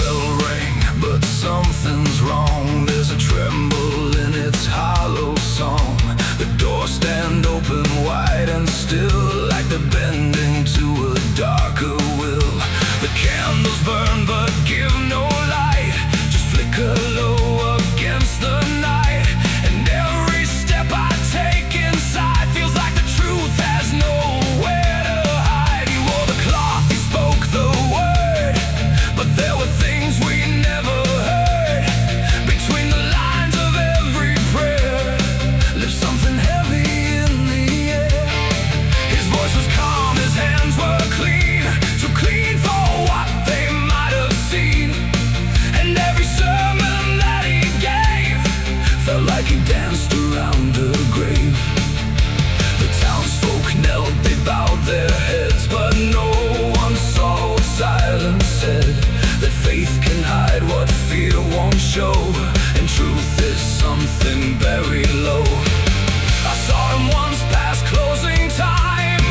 bell rang, but something's wrong. There's a tremble in its hollow song. The doors stand open wide and still, like they're bending to a darker will. The candles burn but give no light, just flicker low against the night. And every step I take inside feels like the truth has nowhere to hide. He wore the cloth, he spoke the word, but there were things we never heard. Between the lines of every prayer lived something heavy in the air. His voice was calm, his hands were clean, too clean for what they might have seen. And every sermon that he gave felt like he danced around a grave. The townsfolk knelt, they bowed their heads, but no one saw what silence said. That faith can hide what fear won't show, and truth is something buried low. I saw him once past closing time,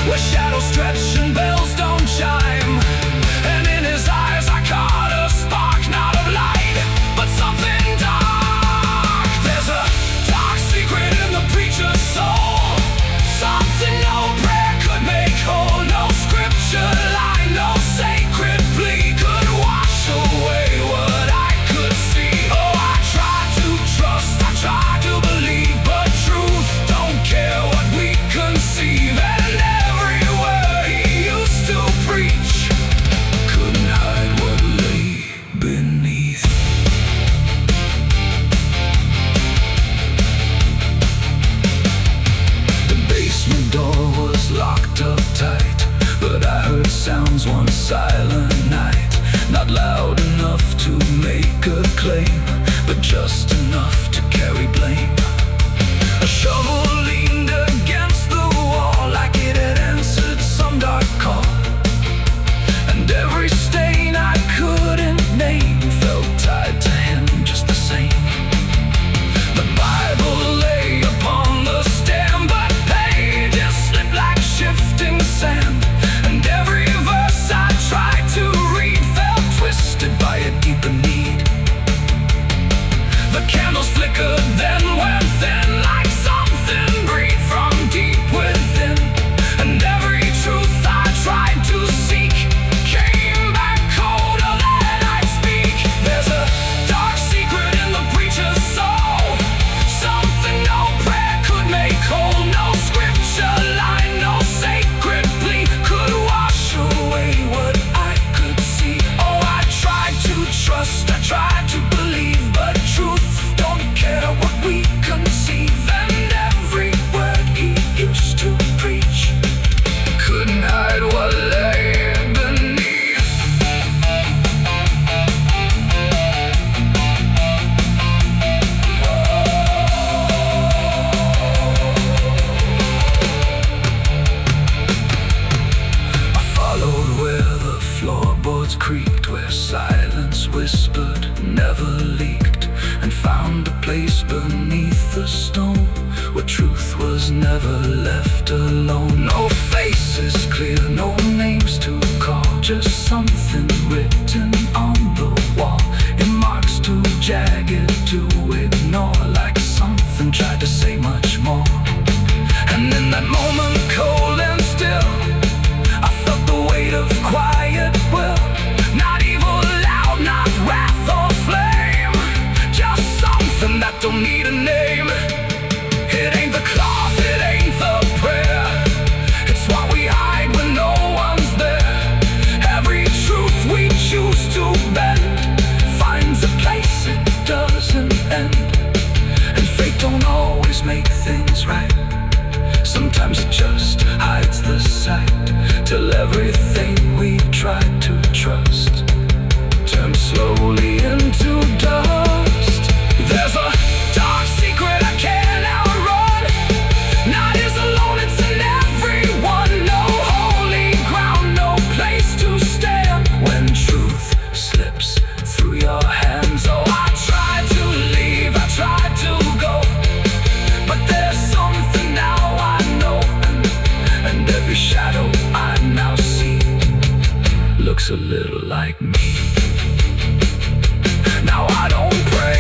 where shadows stretch and bells don't chime. And in his eyes I caught a spark, not of light, but something dark. There's a dark secret in the preacher's soul, something no prayer could make whole. No scripture line, no sacred plea could wash away what I could see. Oh, I tried to trust, I tried to believe, but truth don't care what we conceive. And every word he used to preach couldn't hide what lay beneath. The basement door was locked up tight, but I heard sounds one silent night. Not loud enough to make a claim, but just enough to carry blame. A shovel leaned against the wall, like it had answered some dark call. And every stain I couldn't name felt tied to him just the same. The Bible lay upon the stand, but pages slipped like shifting sand. And every verse I tried to read felt twisted by a deeper need. The candles flickered, then went thin, like something breathed from deep within. And every truth I tried to seek came back colder than I'd speak. There's a dark secret in the preacher's soul, something no prayer could make whole. No scripture line, no sacred plea could wash away what I could see. Oh, I tried to trust, I tried to believe, but truth don't care what we conceive. And every word he used to preach couldn't hide what lay beneath. I followed where the floorboards creaked, where silence whispered, never leaked, and found a place beneath the stone where truth was never left alone. No faces clear, no names to call, just something written on the wall, in marks too jagged to ignore, like something tried to say much more. And in that moment, cold and still, I felt the weight of quiet will. Not evil loud, not wrath or flame, just something that don't need a name. It ain't the cloth, it ain't the prayer, it's what we hide when no one's there. Every truth we choose to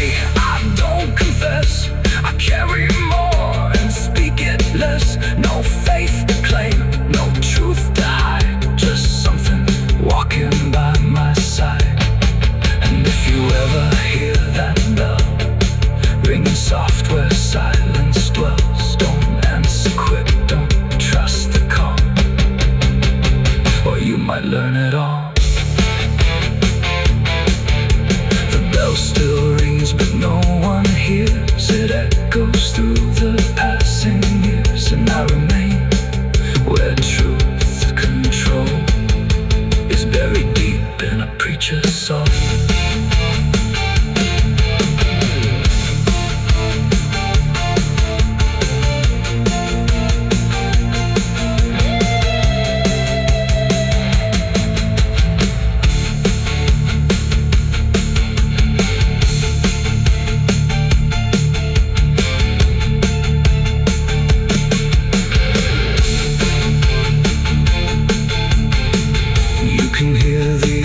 say I don't confess. I carry more and speak it less. No faith to claim, no truth to hide. Just something walking by my side. And if you ever hear that bell ringing soft where silence dwells, don't answer quick, don't trust the call, or you might learn it all. The bell still rings but no one hears. It echoes through the passing years, and I remain where truth control is buried deep in a preacher's soul.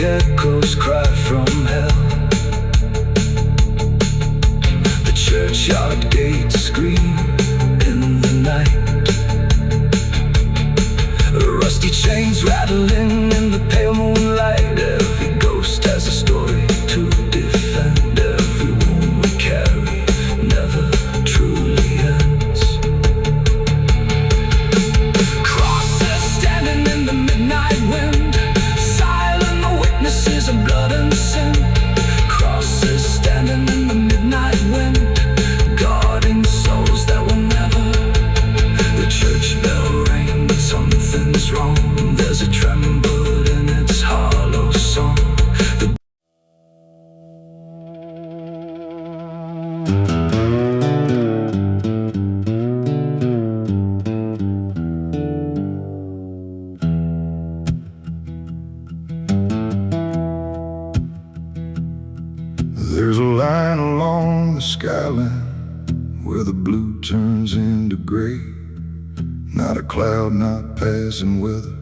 Echoes cry from hell. The churchyard gates scream in the night. Rusty chains rattling in the pale moonlight. Every ghost has a story to defend. Every wound we carry never truly ends. Crosses standing in the midnight wind, witnesses of blood and sin. Crosses standing in the midnight wind, guarding souls that will never. The church bell rang, but something's wrong. There's a tremble in its hollow song. There's a line along the skyline where the blue turns into gray. Not a cloud, not passing weather,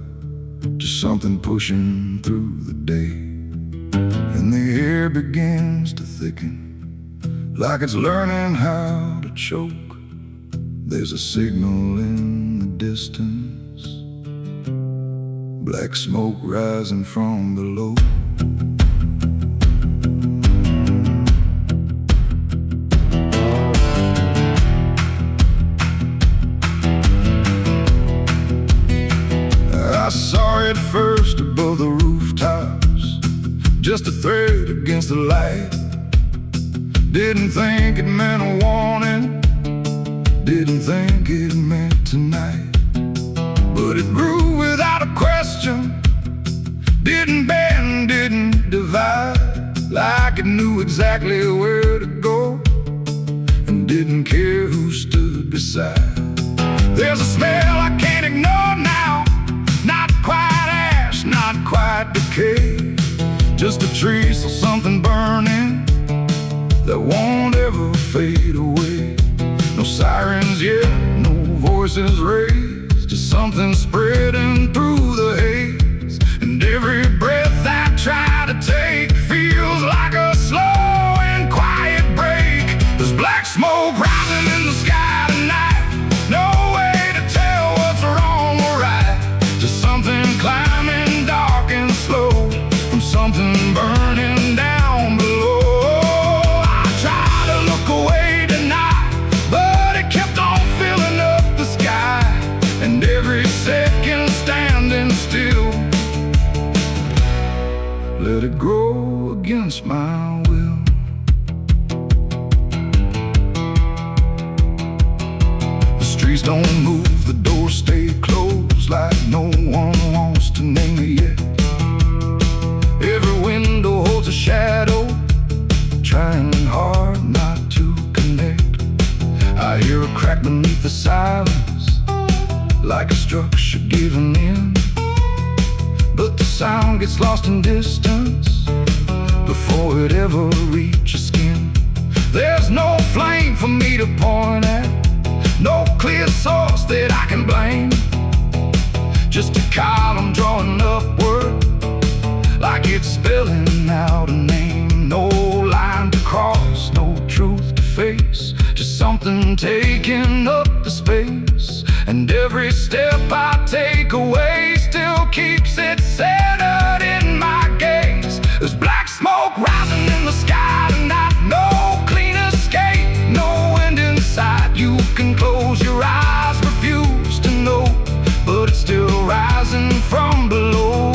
just something pushing through the day. And the air begins to thicken, like it's learning how to choke. There's a signal in the distance, black smoke rising from below. I saw it first above the rooftops, just a thread against the light. Didn't think it meant a warning, didn't think it meant tonight. But it grew without a question, didn't bend, didn't divide. Like it knew exactly where to go, and didn't care who stood beside. There's a smell I can't ignore now, not quite ash, not quite decay. Just a trace of something burning that won't ever fade away. No sirens yet, no voices raised, just something spreading through the haze. And every breath I try to take feels like a slow and quiet break. There's black smoke rising in the sky tonight, no way to tell what's wrong or right. Just something climbing dark and slow from something burning down below. I tried to look away tonight, but it kept on filling up the sky. And every second standing still, let it grow against my will. The streets don't move, the doors stay closed, like no one wants to name it yet. Every window holds a shadow, trying hard not to connect. I hear a crack beneath the silence, like a structure giving in. But the sound gets lost in distance before it ever reaches skin. There's no flame for me to point at, no clear source that I can blame. Just a column drawing upward, like it's spelling out a name. No line to cross, no taking up the space, and every step I take away still keeps it centered in my gaze. There's black smoke rising in the sky tonight, no clean escape, no end in sight. You can close your eyes, refuse to know, but it's still rising from below.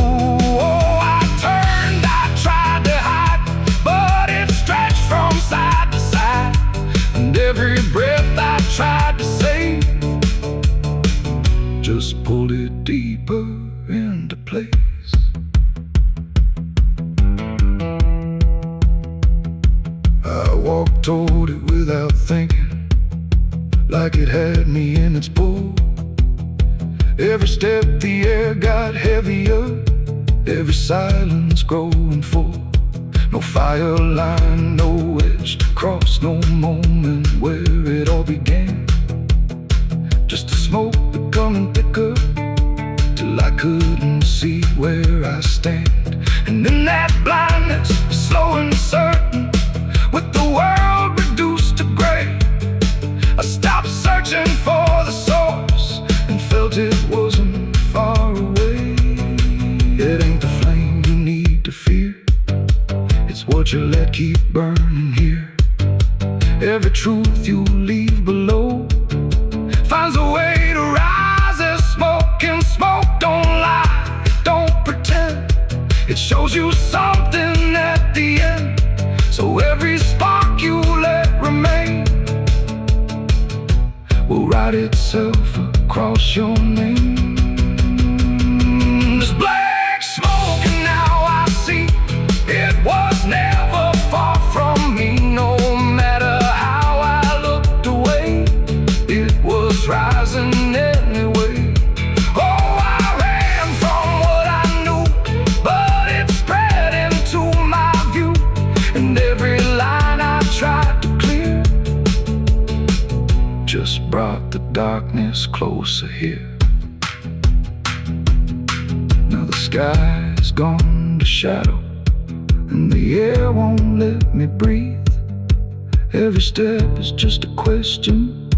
Oh, I turned, I tried to hide, but it stretched from side to side, and every breath I tried to save just pulled it deeper into place. I walked toward it without thinking, like it had me in its pull. Every step the air got heavier, every silence growing full. No fire line, no edge to cross, no moment where it all began. Just the smoke becoming thicker, till I couldn't see where I stand. And in that blindness, slow and certain, with the world reduced to gray, I stopped searching for the source and felt it wasn't far away. It ain't the flame you need to fear, it's what you let keep burning here. Every truth you leave below finds a way to rise as smoke, and smoke don't lie, don't pretend. It shows you something at the end, so every spark you let remain will write itself across your name. There's black smoke and now I see it was never far from me. No matter how I looked away, it was rising anyway. Oh, I ran from what I knew, but it spread into my view, and every line I tried to clear just brought the darkness closer here. Now the sky's gone to shadow, and the air won't let me breathe. Every step is just a question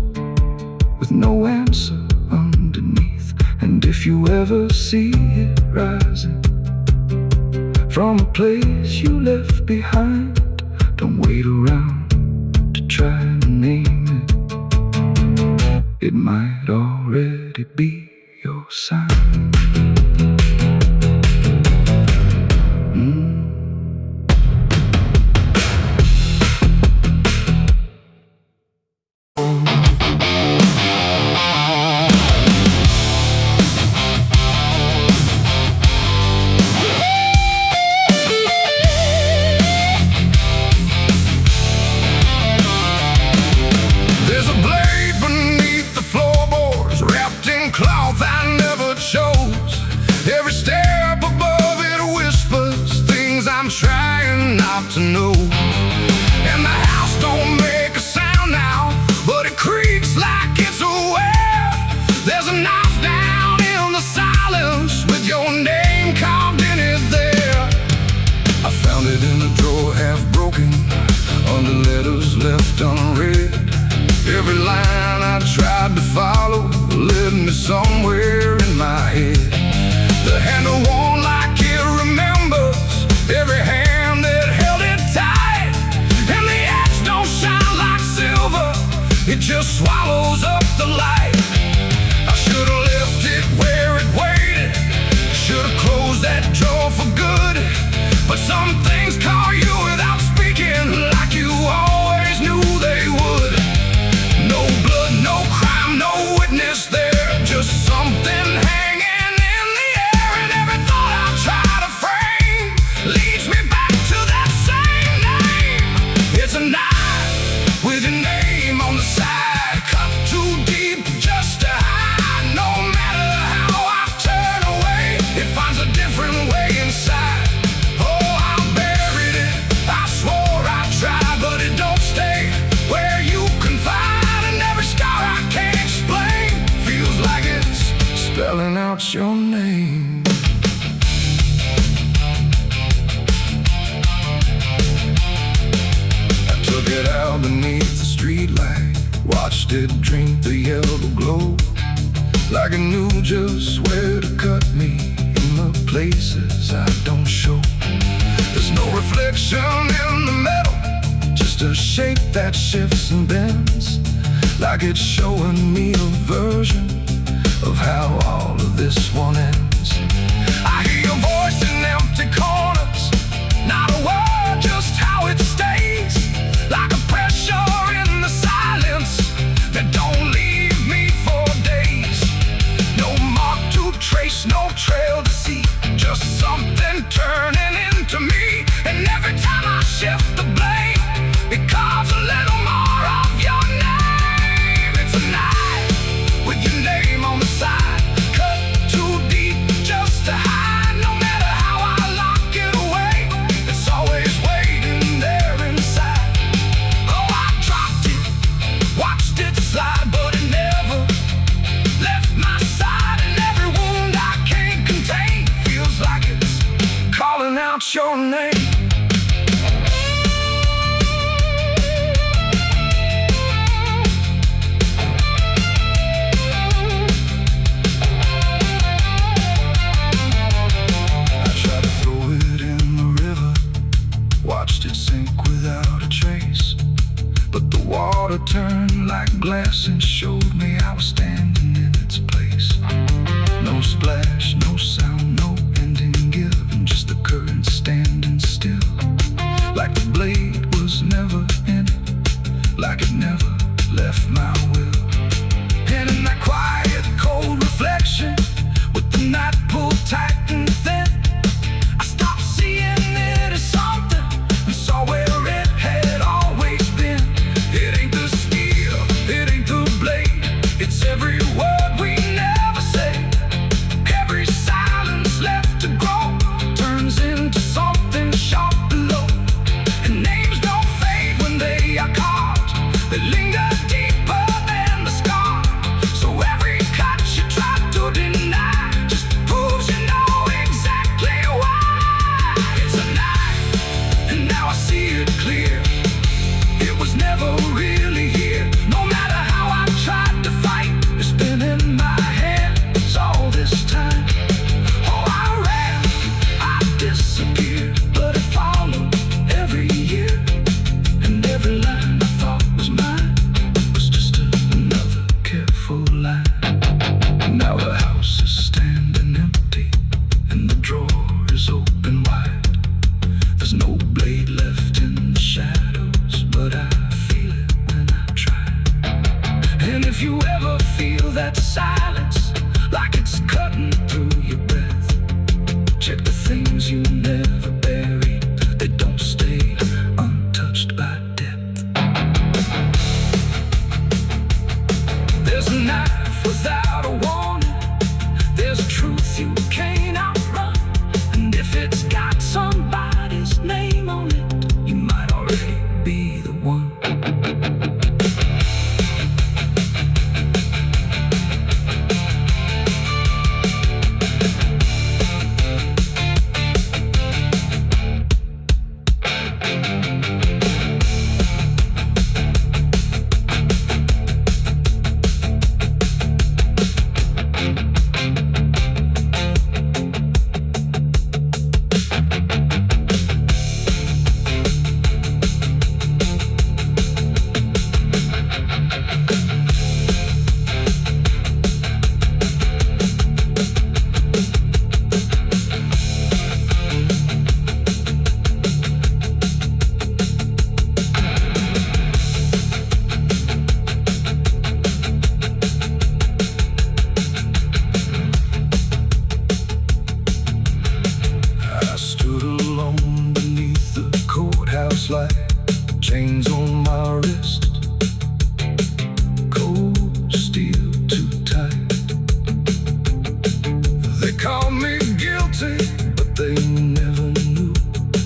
with no answer underneath. And if you ever see it rising from a place you left behind, don't wait around to try and name it. It might already be your sign. Cloth I never chose. Every step above it whispers things I'm trying not to know. And the house don't make a sound now, but it creaks like it's aware. There's a knife down in the silence with your name carved in it there. I found it in a drawer half broken, under letters left unread. Every line I tried to follow led me somewhere in my head. The handle won't like it remembers every hand that held it tight, and the edge don't shine like silver, it just swallows up the light. I should've left it where it waited, should've closed that drawer for good, but some things call you without speaking, like you always knew they would. No blood, no crime, no witness there, just something hanging in the air. And every thought I try to frame leads me back to that same name. It's a knife with your name on the side, cut too deep just to hide. No matter how I turn away, it finds a different way inside. Oh, I buried it, I swore I'd try, but it don't stay where you can find. Scar I can't explain, feels like it's spelling out your name. I took it out beneath the streetlight, Watched it drink the yellow glow, like it knew just where to cut me in the places I don't show. There's no reflection in the metal, just a shape that shifts and bends, like it's showing me a version of how all of this one ends. I hear your voice in empty corners, not a word, just how it stays, like a pressure in the silence that don't leave me for days. No mark to trace, no trail to see, just something turning into me. And every time I shift the blame, it carves a little more of your name. It's a knife with your name on the side, cut too deep just to hide. No matter how I lock it away, it's always waiting there inside. Oh, I dropped it, watched it slide, but it never left my side. And every wound I can't contain feels like it's calling out your name. Watched it sink without a trace, but the water turned like glass and showed me I was standing in its place. No splash, no sound, no ending given, just the current standing still, like the blade was never in it, like it never left my will. And in that quiet, cold reflection, with the night pulled tight and thin, I stopped seeing it as something, saw where it had always been. It ain't the steel, it ain't the blade, it's every word we never say. Every silence left to grow turns into something sharp below. And names don't fade when they are carved, they linger deeper than the scar. So every cut you try to deny just proves you know exactly why. It's a knife, and now I see it clear. It was never really here. No matter how I tried to fight, it's been in my hands all this time. Oh, I ran, I disappeared, but it followed every year. And every line I thought was mine was just another careful line. Now the house is standing empty, and the drawer is open wide. There's no blade left in the shadows, but I feel it when I try. And if you ever feel that silence, like it's cutting through your breath, check the things you never buried, they don't stay untouched by depth. There's a knife without a warning, there's a truth you can't outrun. And if it's got somebody's name on it, you might already be the one. Light, chains on my wrist, cold steel too tight. They call me guilty, but they never knew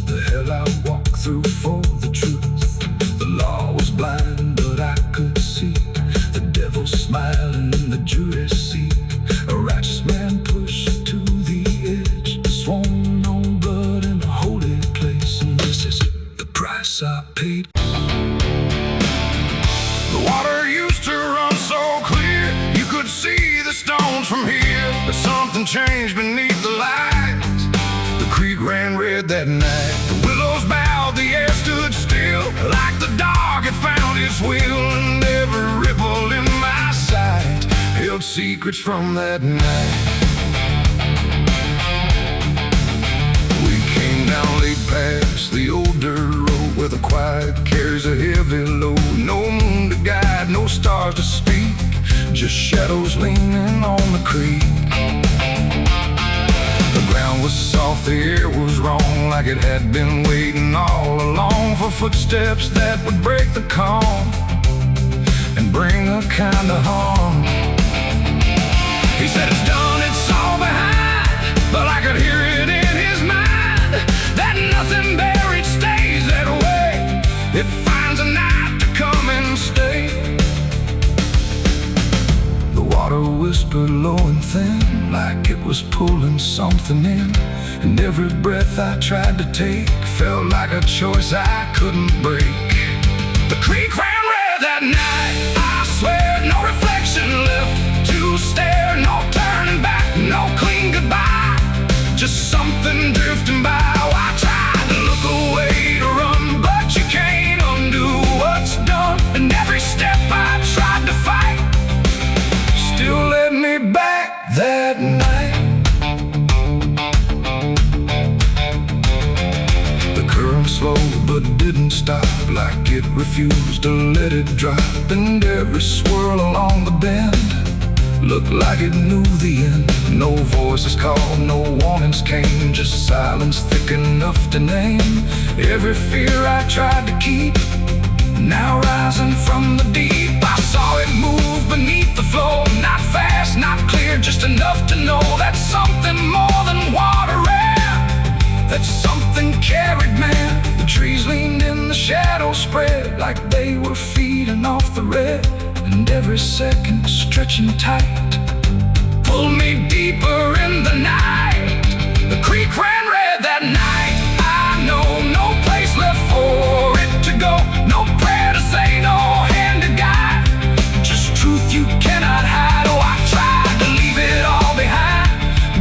the hell I walked through for the truth. The law was blind, but I could see the devil smiling in the jury seat. A righteous man pushed to the edge, sworn on blood in a holy place, and this is the price I paid. The water used miles from here, but something changed beneath the lights. The creek ran red that night. The willows bowed, the air stood still, like the dog had found its will. And every ripple in my sight held secrets from that night. We came down late past the old dirt road, where the quiet carries a heavy load. No moon to guide, no stars to speak, just shadows leaning on the creek. The ground was soft, the air was wrong, like it had been waiting all along for footsteps that would break the calm and bring a kind of harm. He said it's done, it's all behind, but I could hear it in his mind, that nothing buried stays that way. It finds a night to come and stay. The water whispered low and thin, like it was pulling something in. And every breath I tried to take felt like a choice I couldn't break. The creek ran red that night, I swear, no reflection left to stare. No turning back, no clean goodbye, just something drifting by. Oh, I tried to look away to run, but you can't undo what's done. And every step I tried to fight still led me back that night. The current slowed but didn't stop, like it refused to let it drop. And every swirl along the bend looked like it knew the end. No voices called, no warnings came, just silence thick enough to name every fear I tried to keep, now rising from the deep. I saw it move beneath the flow, not fast, not clear, just enough to know that something more than water ran, that something carried man. The trees leaned in, the shadows spread, like they were feeding off the red. And every second stretching tight pulled me deeper in the night. The creek ran red that night, I know, no place left for it to go, no prayer to say, no hand to guide, just truth you cannot hide. Oh, I tried to leave it all behind,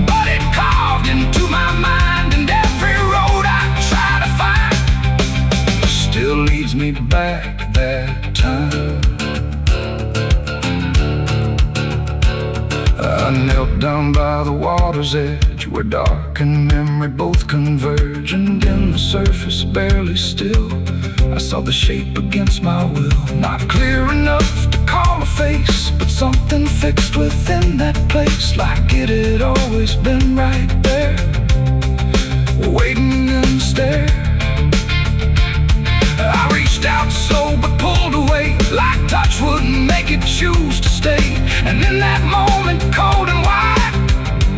but it carved into my mind. And every road I try to find still leads me back that time. I knelt down by the water's edge, where dark and memory both converge. And in the surface, barely still, I saw the shape against my will. Not clear enough to call a face, but something fixed within that place, like it had always been right there, waiting in the stare. I reached out so, but pulled away, like touch wouldn't make it choose to stay. And in that moment, cold and wide,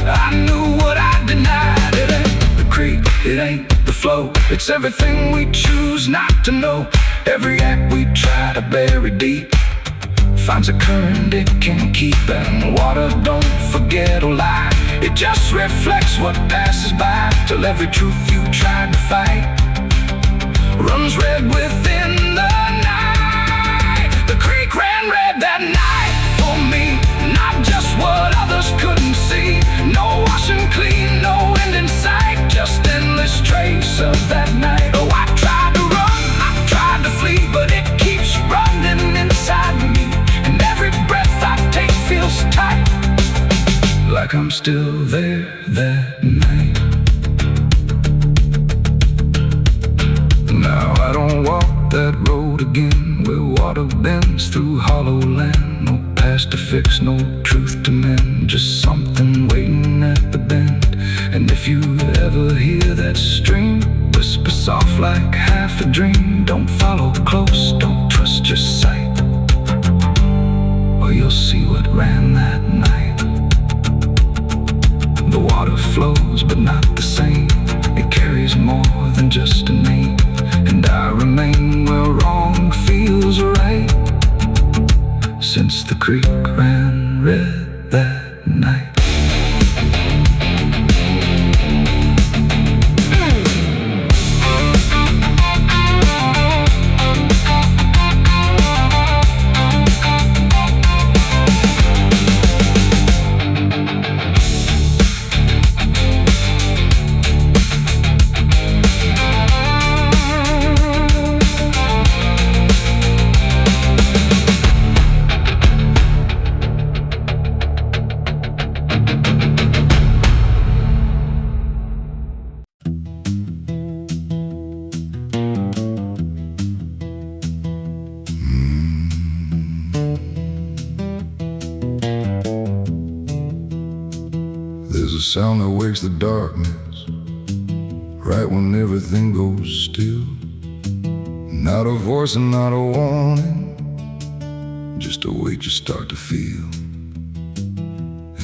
I knew what I denied. It ain't the creek, it ain't the flow, it's everything we choose not to know. Every act we try to bury deep finds a current it can keep. And water don't forget or lie, it just reflects what passes by, till every truth you tried to fight runs red within the night. The creek ran red that night for me, not just what others couldn't see. No washing clean, no end in sight, just endless trace of that night. Oh, I tried to run, I tried to flee, but it keeps running inside me. And every breath I take feels tight, like I'm still there that night. Now I don't walk that road again, where water bends through hollow land. No past to fix, no truth to mend, just something waiting at the bend. And if you ever hear that stream whisper soft like half a dream, don't follow close, don't trust your sight, or you'll see what ran that night. The water flows, but not the same, it carries more than just a name. And I remain where wrong feels right, since the creek ran red that night. sound that wakes the darkness, right when everything goes still. Not a voice and not a warning, just a weight you start to feel.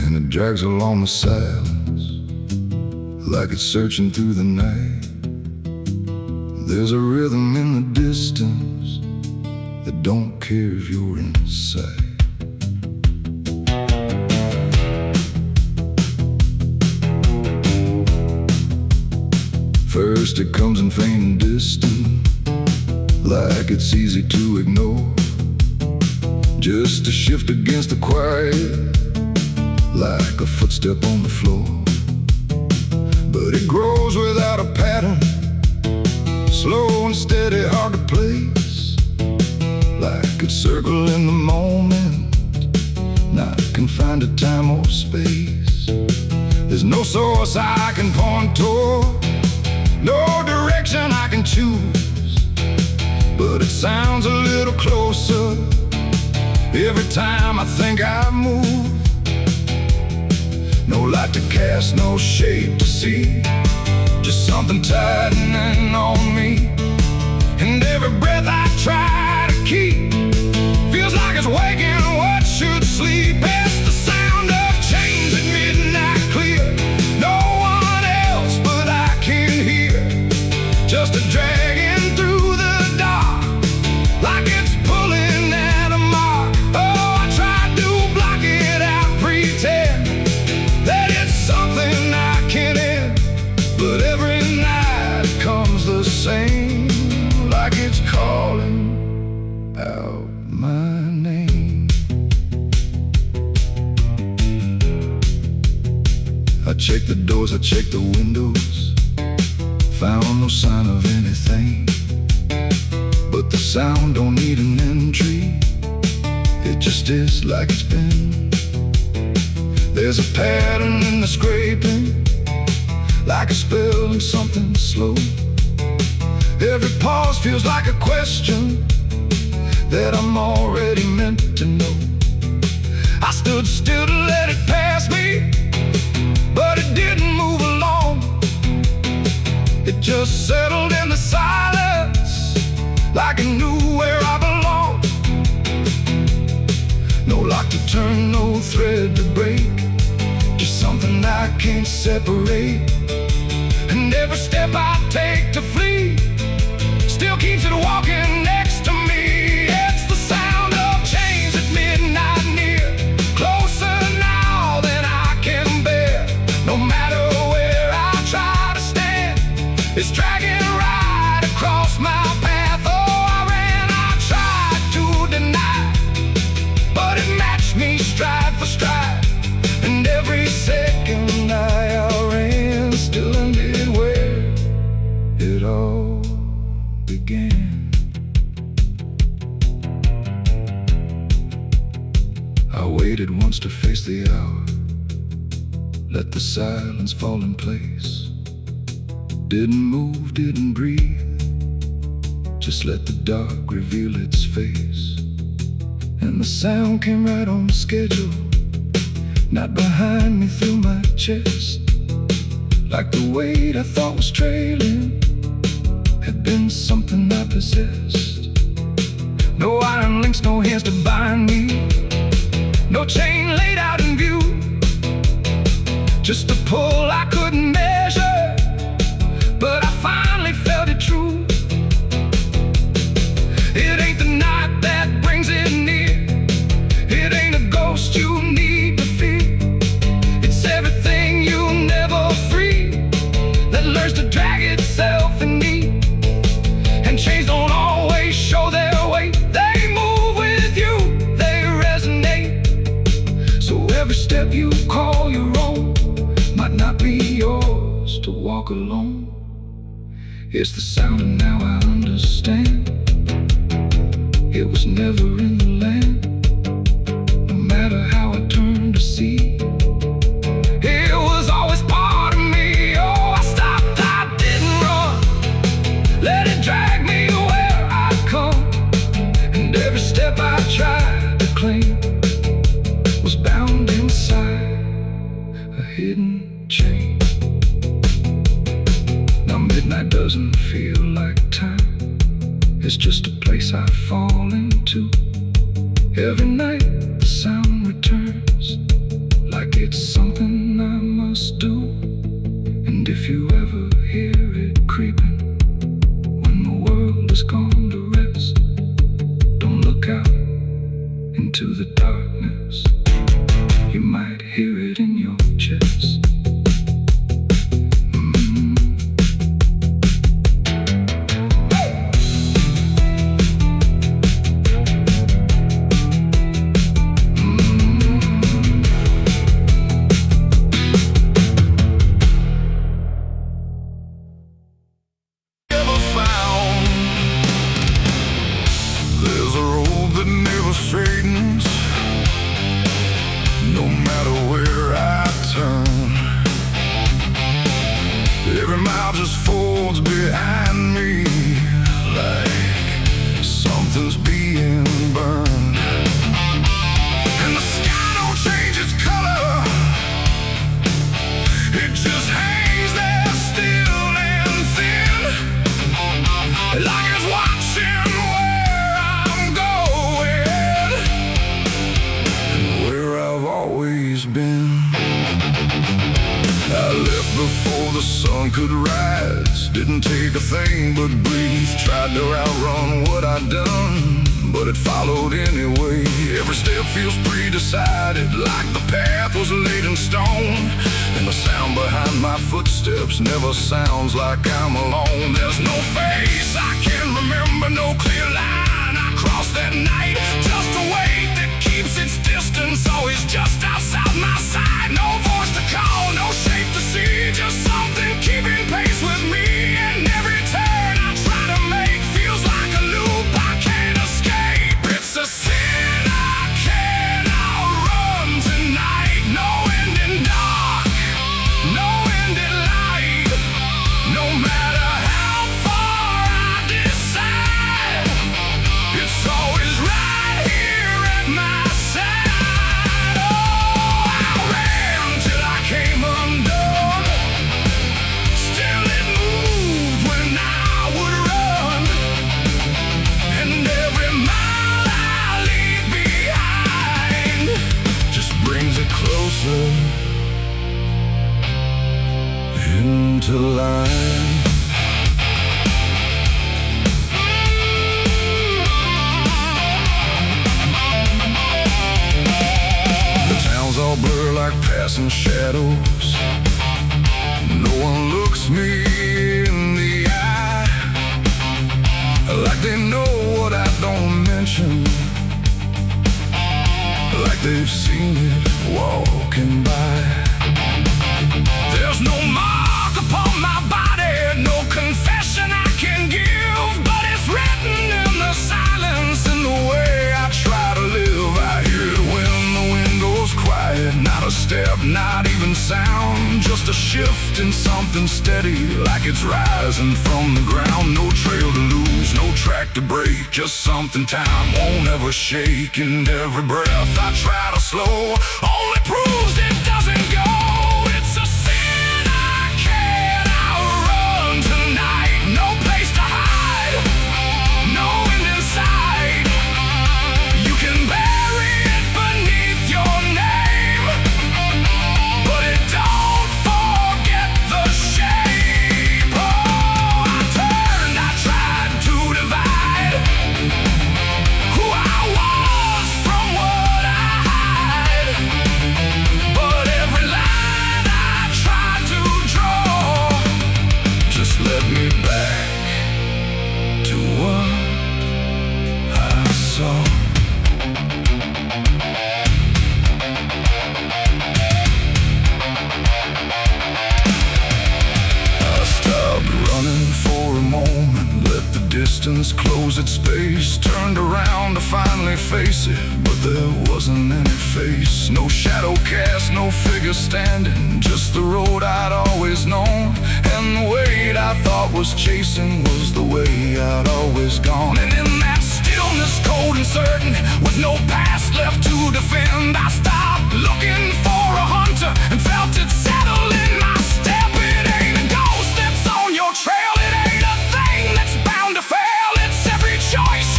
And it drags along the silence, like it's searching through the night. There's a rhythm in the distance that don't care if you're inside. First it comes in faint and distant, like it's easy to ignore. Just a shift against the quiet, like a footstep on the floor. But it grows without a pattern, slow and steady, hard to place. Like it's circling the moment, not confined to time or space. There's no source I can point toward, no direction I can choose, but it sounds a little closer every time I think I move. No light to cast, no shape to see, just something tightening on me. And every breath I try to keep feels like it's waking what should sleep. It's the sound of chains at midnight clear, no one else but I can hear. Just a dragging through the dark, like it's pulling at a mark. Oh, I try to block it out, pretend that it's something I can end. But every night it comes the same, like it's calling out my name. I check the doors, I check the windows, found no sign of anything. But the sound don't need an entry, it just is like it's been. There's a pattern in the scraping, like a spell in something slow. Every pause feels like a question that I'm already meant to know. I stood still to let it pass me, but it didn't move along. It just settled in the silence, like it knew where I belonged. No lock to turn, no thread to break, just something I can't separate. And every step I take to flee still keeps it walking next to me. It's the sound of chains at midnight near, closer now than I can bear. No matter where I try to stand, it's dragging right across my path. Oh, I ran, I tried to deny, but it matched me stride for stride. And every second I outran still ended where it all began. I waited once to face the hour, let the silence fall in place. Didn't move, didn't breathe, just let the dark reveal its face. And the sound came right on schedule, not behind me, through my chest. Like the weight I thought was trailing had been something I possessed. No iron links, no hands to bind me, no chain laid out in view, just a pull I couldn't measure, but I finally felt it true. It ain't the night that brings it near, it ain't a ghost you need to fear. It's everything you never free that learns to drag itself in me. And chains don't always show their weight, they move with you, they resonate. So every step you call your own might not be yours to walk alone. It's the sound and now I understand, it was never in the land. No matter how I turned to see, it was always part of me. Oh, I stopped, I didn't run, let it drag me where I'd come. And every step I tried to claim was bound inside a hidden chain. a place I fall into. Every night the sound returns, like it's something I must do. And if you ever hear it creeping, when the world has gone to rest, don't look out into the darkness. You might hear it in your chest. Straightens, no matter where I turn. Every mile just folds behind me, like something's being burned. And the sky don't change its color, it just hangs there still and thin, like it's watching where I'm going, I've always been. I left before the sun could rise, didn't take a thing but breathe. Tried to outrun what I'd done, but it followed anyway. Every step feels pre-decided, like the path was laid in stone. And the sound behind my footsteps never sounds like I'm alone. There's no face I can remember, no clear line I crossed that night. Just a weight that keeps its distance, always just outside my sight. No voice to call, no shape to see, just something keeping pace with me. And every turn I try to make feels like a loop I can't escape. It's a sin I can't outrun tonight. No end in dark, no end in light. No matter how far I decide, it's always right here at my side. Oh, I ran till I came undone. Still it moved when I would run. And every mile I leave behind just brings it closer into line. All blur like passing shadows. No one looks me in the eye, like they know what I don't mention, like they've seen it walking by. There's no mark upon my body, no confession I can give, but it's written in the silence, in the way I try to live. I hear it when the wind goes quiet, not a step, not even sound, just a shift in something steady, like it's rising from the ground. No trail to lose, no track to break, just something time won't ever shake. And every breath I try to slow only proves it doesn't go. It's a sin I can't outrun tonight. No place to hide, no end in sight. You can bury it beneath your name, but it don't forget the shape. Oh, I turned, I tried to divide who I was from what I hide, but every line I tried to draw just led me back to what I saw. I stopped running for a moment, let the distance close its space, turned around to finally face it, but there wasn't any face. No shadow cast, no figure standing, just the road I'd always known. And the weight I thought was chasing was the way I'd always gone. And in that stillness, cold and certain, with no past left to defend, I stopped looking for a hunter and felt it settle in my step. It ain't a ghost that's on your trail, it ain't a thing that's bound to fail. It's every choice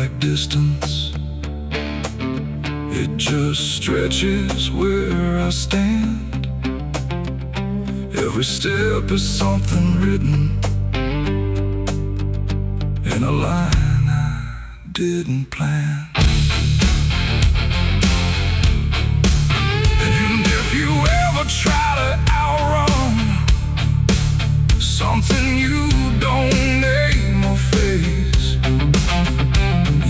like distance. It just stretches where I stand. Every step is something written in a line I didn't plan. And if you ever try to outrun something you don't name or face,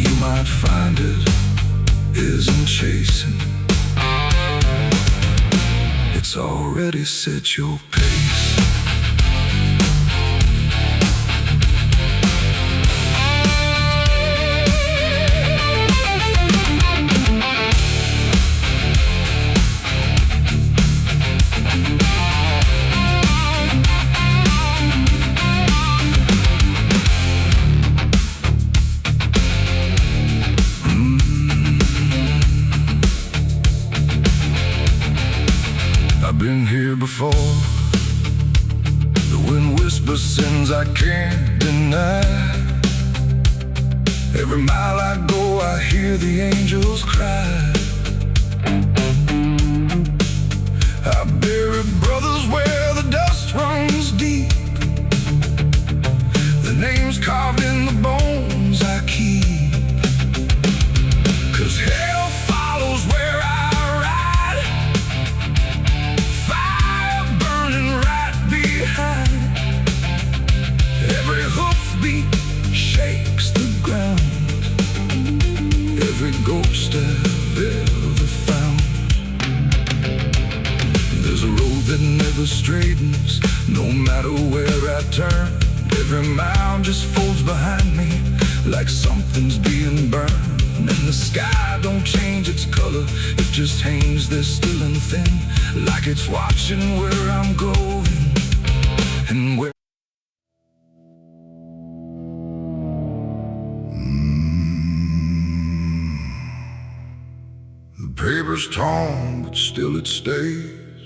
you might find it isn't chasing. It's already set your pace. I've been here before. The wind whispers sins I can't deny. Every mile I go I hear the angels cry. I bury brothers where the dust runs deep. The names carved in the bones I keep. 'Cause hell follows where I ride. Fire burning right behind. Every hoofbeat shakes the ground. Every ghost I've ever found. There's a road that never straightens, no matter where I turn. Every mile just folds behind me, like something's being burned. And the sky don't change its color, it just hangs there still and thin, like it's watching where I'm going and where. The paper's torn, but still it stays,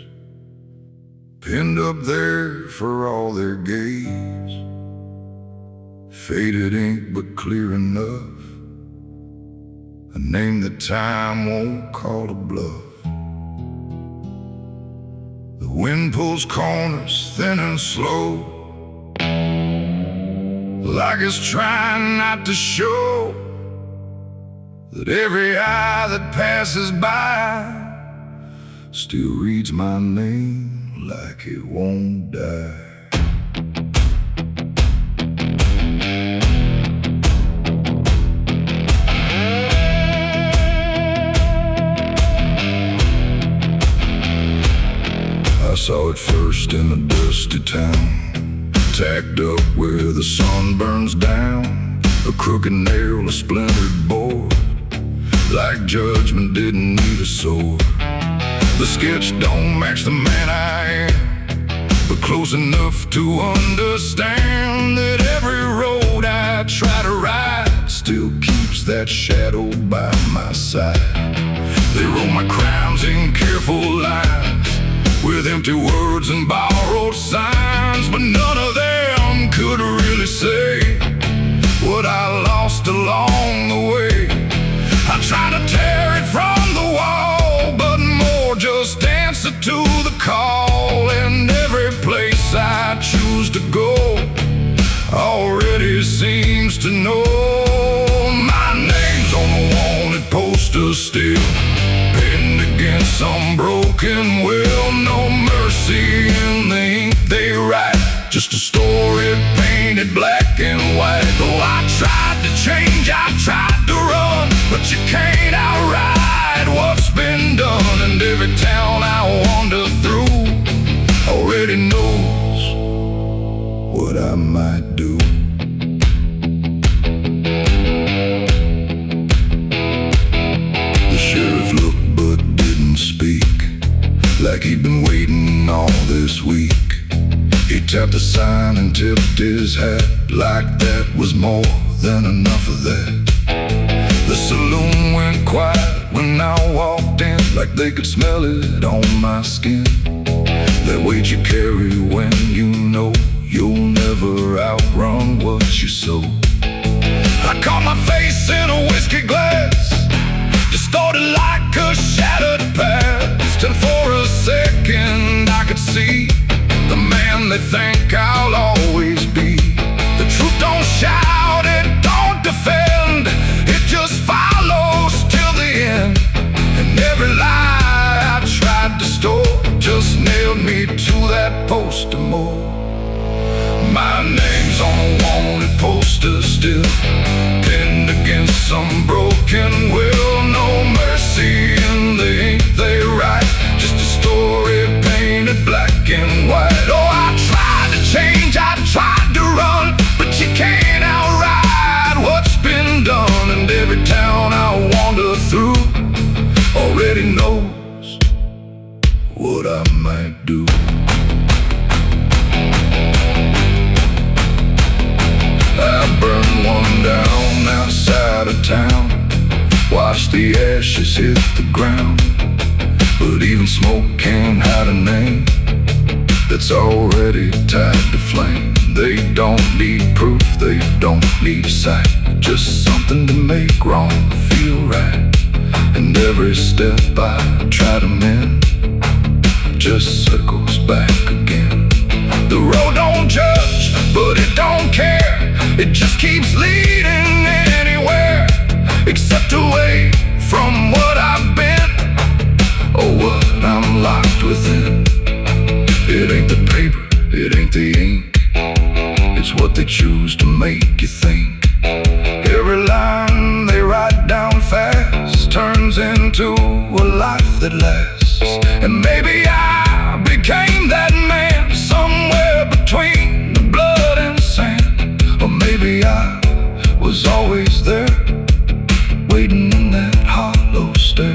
pinned up there for all their gaze. Faded ink, but clear enough, a name that time won't call a bluff. The wind pulls corners thin and slow, like it's trying not to show that every eye that passes by still reads my name like it won't die. I saw it first in a dusty town, tacked up where the sun burns down. A crooked nail, a splintered board, like judgment didn't need a sword. The sketch don't match the man I am, but close enough to understand that every road I try to ride still keeps that shadow by my side. They wrote my crimes in careful lines, with empty words and borrowed signs, but none of them could really say what I lost along the way. I tried to tear it from the wall, but more just answer to the call. And every place I choose to go already seems to know my name's on the wanted poster still, pinned against some broken will. No mercy in the ink they write, just a story painted black and white. Though I tried to change, I tried to run, but you can't outride what's been done. And every town I wander through already knows what I might do. The sheriff looked but didn't speak, like he'd been waiting all this week. He tapped the sign and tipped his hat, like that was more than enough of that. The saloon went quiet when I walked in, like they could smell it on my skin. That weight you carry when you know you'll never outrun what you sow. I caught my face in a whiskey glass, distorted like a shattered past. And for a second I could see the man they think I'll always be. The truth don't shout, it don't defend, it just follows till the end. And every lie I tried to store just nailed me to that poster more. My name's on a wanted poster still, pinned against some broken will. No mercy in the ink they write, just a story painted black and white. Oh, I tried to change, I tried to run, but you can't outride what's been done. And every town I wander through already knows what I might do. I burned one down outside of town, watched the ashes hit the ground. But even smoke can't hide a name that's already tied to flame. They don't need proof, they don't need sight, just something to make wrong feel right. And every step I try to mend just circles back again. The road don't judge, but it don't care, it just keeps leading anywhere except away from what I've been, or what I'm locked within. It ain't the paper, it ain't the ink, it's what they choose to make you think. Every line they write down fast turns into a life that lasts. And maybe I became that man somewhere between the blood and sand, or maybe I was always there, waiting in that hollow stare.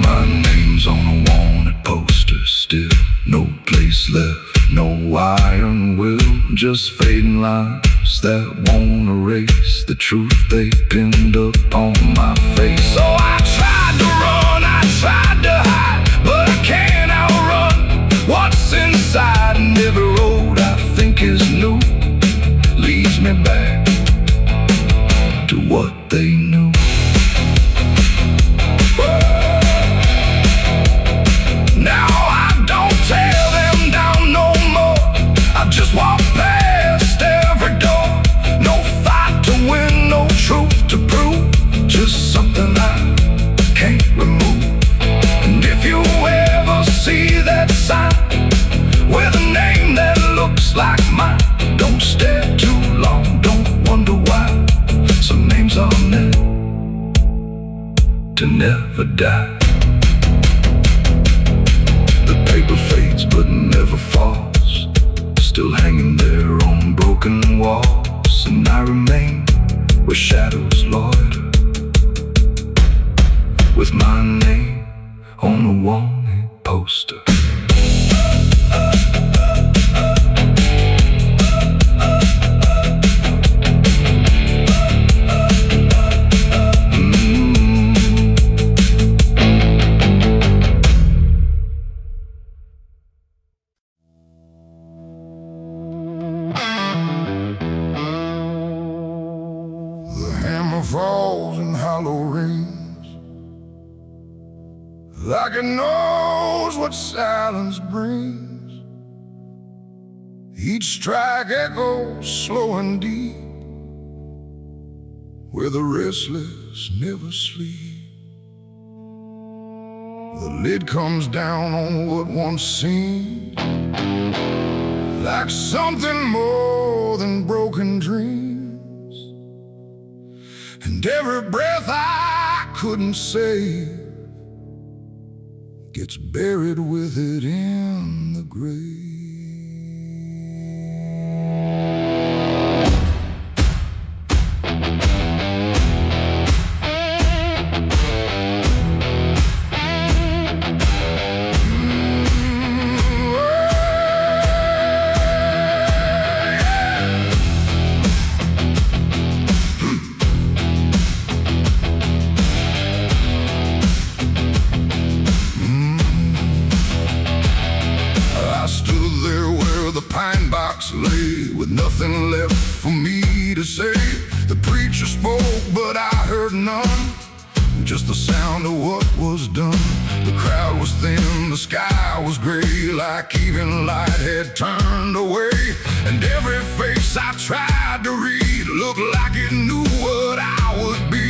My name's on a wanted poster still, no place left, no iron will, just fading lines that won't erase the truth they pinned up on my face. So I tried to run, I tried to hide, but I can't outrun what's inside. And every road I think is new leads me back to what they knew. Now I don't tear them down no more, I just walk past every door. No fight to win, no truth to prove, just something I can't remove. And if you ever see that sign with a name that looks like mine, don't stare too long, don't wonder why. Some names are meant to never die. The paper fades but never falls, still hanging there on broken walls. And I remain where shadows loiter, with my name on a wanted poster. Falls in hollow rings, like it knows what silence brings. Each strike echoes slow and deep, where the restless never sleep. The lid comes down on what once seemed like something more than broken dreams. And every breath I couldn't save gets buried with it in the grave. Lay with nothing left for me to say. The preacher preacher spoke, but I heard none. Just the sound of what was done. The crowd was thin, the sky was gray, like even light had turned away. And every face I tried to read looked like it knew what I would be.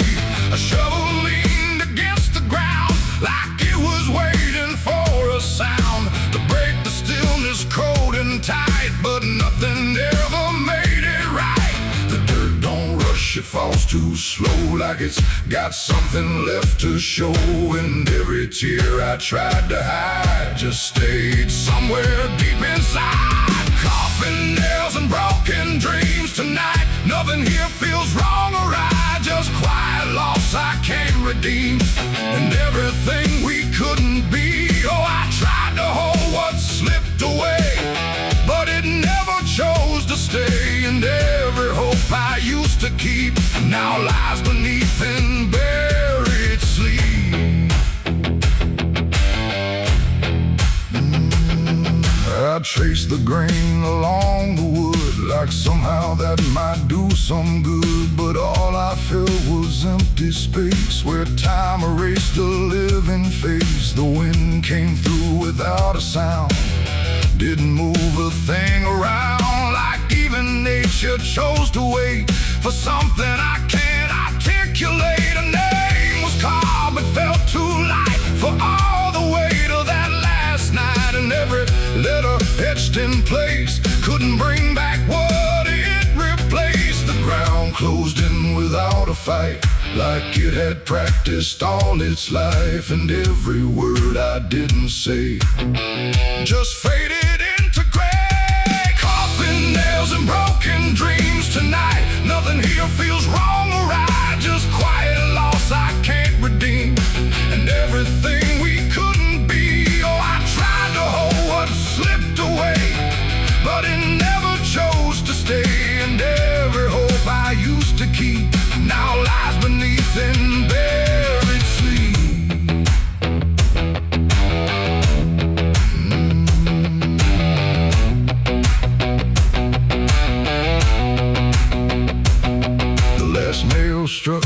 A shovel leaned against the ground, like it was waiting for a sound to break the stillness cold and tight, but nothing ever made it right. The dirt don't rush, it falls too slow, like it's got something left to show. And every tear I tried to hide just stayed somewhere deep inside. Coffin, nails, and broken dreams tonight. Nothing here feels wrong or right, just quiet loss I can't redeem. And everything we couldn't be, oh, I tried to hold what slipped away, but it never chose to stay. And every hope I used to keep now lies beneath in buried sleep. I traced the grain along the wood, like somehow that might do some good. But all I felt was empty space, where time erased a living face. The wind came through without a sound, didn't move a thing around, like even nature chose to wait for something I can't articulate. A name was called but felt too light for all the weight of that last night. And every letter etched in place couldn't bring back what it replaced. The ground closed in without a fight, like it had practiced all its life. And every word I didn't say just faded into gray. Coffin, nails, and broken dreams tonight. Nothing here feels wrong or right, just quiet loss I can't redeem. And everything we couldn't be, oh, I tried to hold what slipped away, but it never chose to stay. And every hope I used to keep now lies beneath in buried sleep. The last nail struck,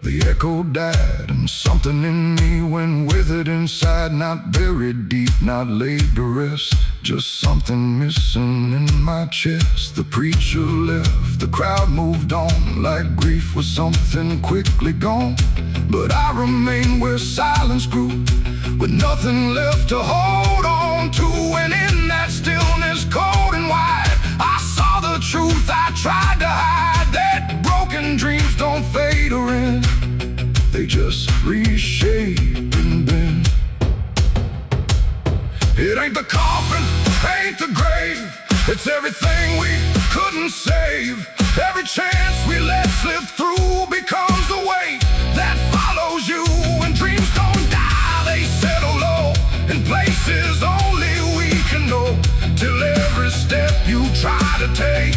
the echo died, and something in me went with it inside. Not buried deep, not laid to rest, just something missing in my chest. The preacher left, the crowd moved on, like grief was something quickly gone. But I remained where silence grew, with nothing left to hold on to. And in that stillness, cold and wide, I saw the truth I tried to hide, that broken dreams don't fade or end, they just reshape and bend. It ain't the coffin, ain't the grave, it's everything we couldn't save. Every chance we let slip through becomes the weight that follows you. And dreams don't die, they settle low in places only we can know, till every step you try to take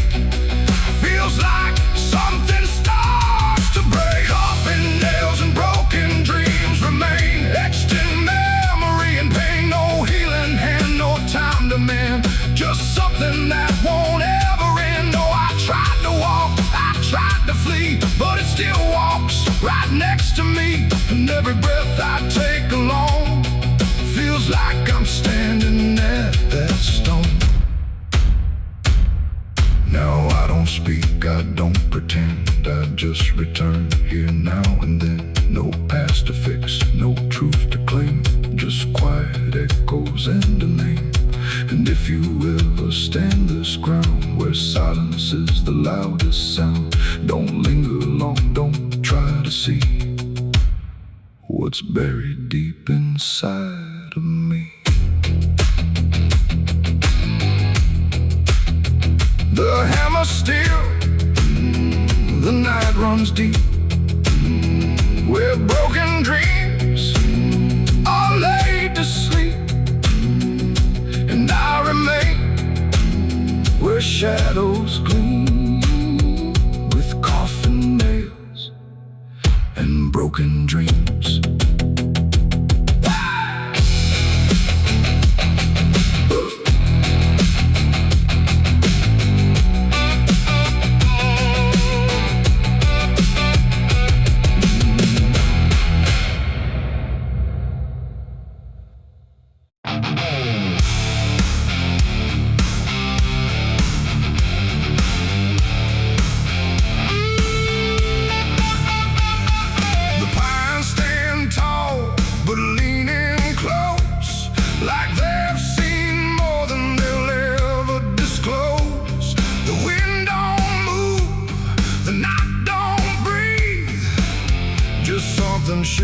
feels like something starts to break. Coffin, nails, and broken dreams remain etched in memory and pain. No healing hand, no time to mend, just something that won't ever end. Oh, I tried to walk, I tried to flee, but it still walks right next to me. And every breath I take alone feels like I'm standing at that stone. Now I don't speak, I don't pretend, I just return here now and then. No past to fix, no truth to claim, just quiet echoes and a name. And if you ever stand this ground where silence is the loudest sound, don't linger long, don't try to see what's buried deep inside of me. The hammer steel, the night runs deep, where broken dreams are laid to sleep. And I remain where shadows gleam, with coffin nails and broken dreams.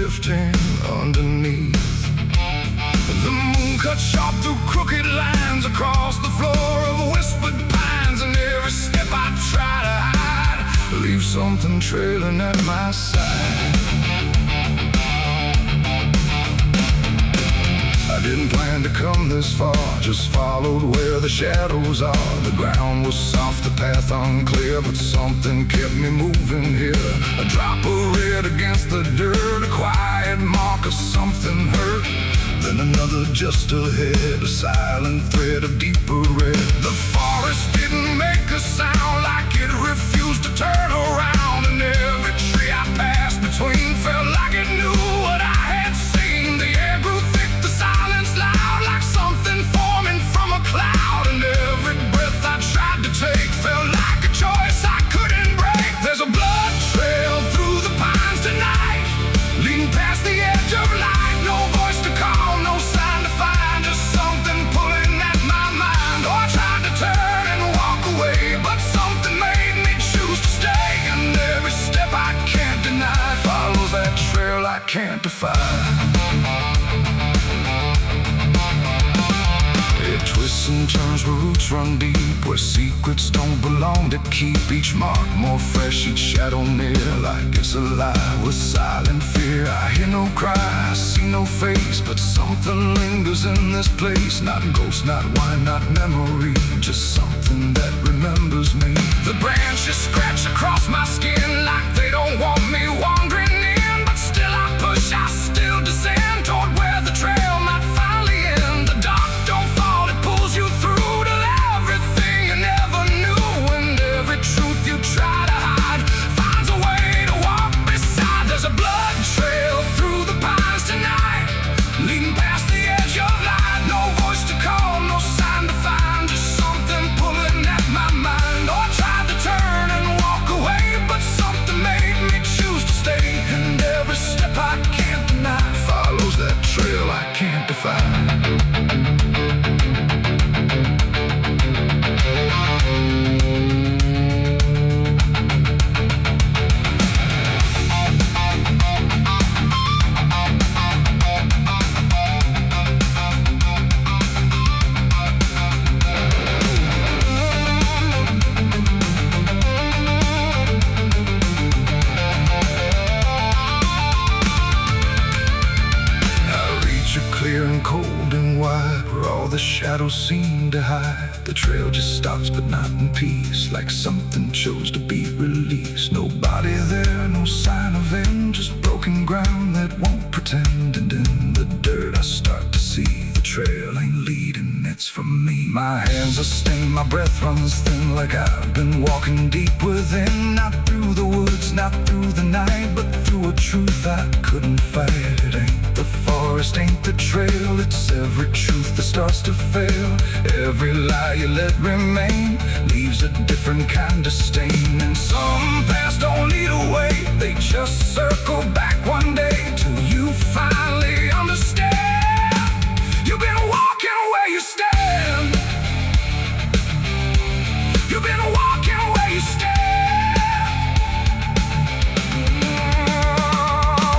drifting underneath. The moon cut sharp through crooked lines across the floor of whispered pines, and every step I try to hide leaves something trailing at my side. I didn't plan to come this far, just followed where the shadows are. The ground was soft, the path unclear, but something kept me moving here. A drop of red against the dirt, a quiet mark of something hurt. Then another just ahead, a silent thread of deeper red. The forest didn't make a sound, like it refused to turn around. And every tree I passed between felt like it knew what I had seen. The air grew thick, the silence loud, like something forming from a cloud. And every breath I tried to take felt like a choice I couldn't break. There's a blood trail through the pines tonight, leading past the edge of light. No voice to call, no sign to find, just something pulling at my mind. Oh, I tried to turn and walk away, but something made me choose to stay. And every step I can't deny follows that trail I can't defy. It twists and turns where roots run deep, where secrets don't belong to keep. Each mark more fresh, each shadow near, like it's alive with silent fear. I hear no cry, I see no face, but something lingers in this place. Not ghost, not wine, not memory, just something that remembers me. The branches scratch across my skin like they don't want me wandering in, but still I push, I still descend toward where the trail might finally end. The dark don't fall, it pulls you through to everything you never knew, and every truth you try to hide finds a way to walk beside. There's a blood trail through the pines tonight, leading past the edge of light. No voice to call, no sign to find, just something pulling at my mind. Oh, I tried to turn and walk away, but something made me choose to stay. And every step I can't deny follows that trail I can't define. Clear and cold and wide, where all the shadows seem to hide. The trail just stops but not in peace, like something chose to be released. Nobody there, no sign of end, just broken ground that won't pretend. And in the dirt I start to see the trail ain't leading, it's for me. My hands are stained, my breath runs thin, like I've been walking deep within. Not through the woods, not through the night, but through a truth I couldn't fight. It ain't the forest, ain't the trail, it's every truth that starts to fail. Every lie you let remain leaves a different kind of stain. And some paths don't lead away, they just circle back one day, till you finally understand. You've been walking where you stand. You've been walking where you stand.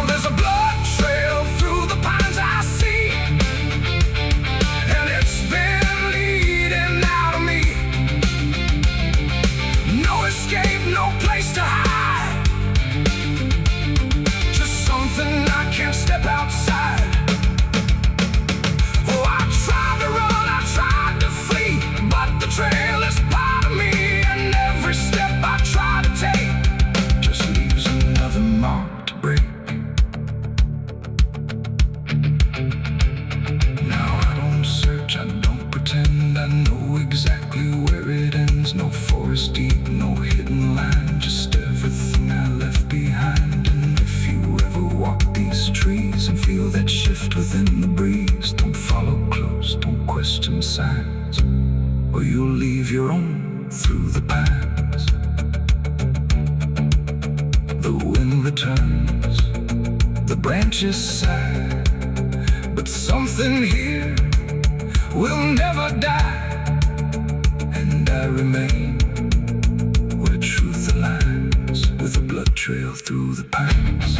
There's a blood trail through the pines I see, and it's been leading out of me. No escape, no place to hide, just something I can't step outside. Oh, I tried to run, I tried to flee, but the trail is part of me, and every step I try to take just leaves another mark to break. Now I don't search, I don't pretend, I know exactly where it ends. No forest deep, no hidden line, just everything I left behind. And if you ever walk these trees and feel that shift within the breeze, don't follow close, don't question signs, or you'll leave your own through the pines. The wind returns, the branches sigh, but something here will never die. And I remain where truth aligns with a blood trail through the pines.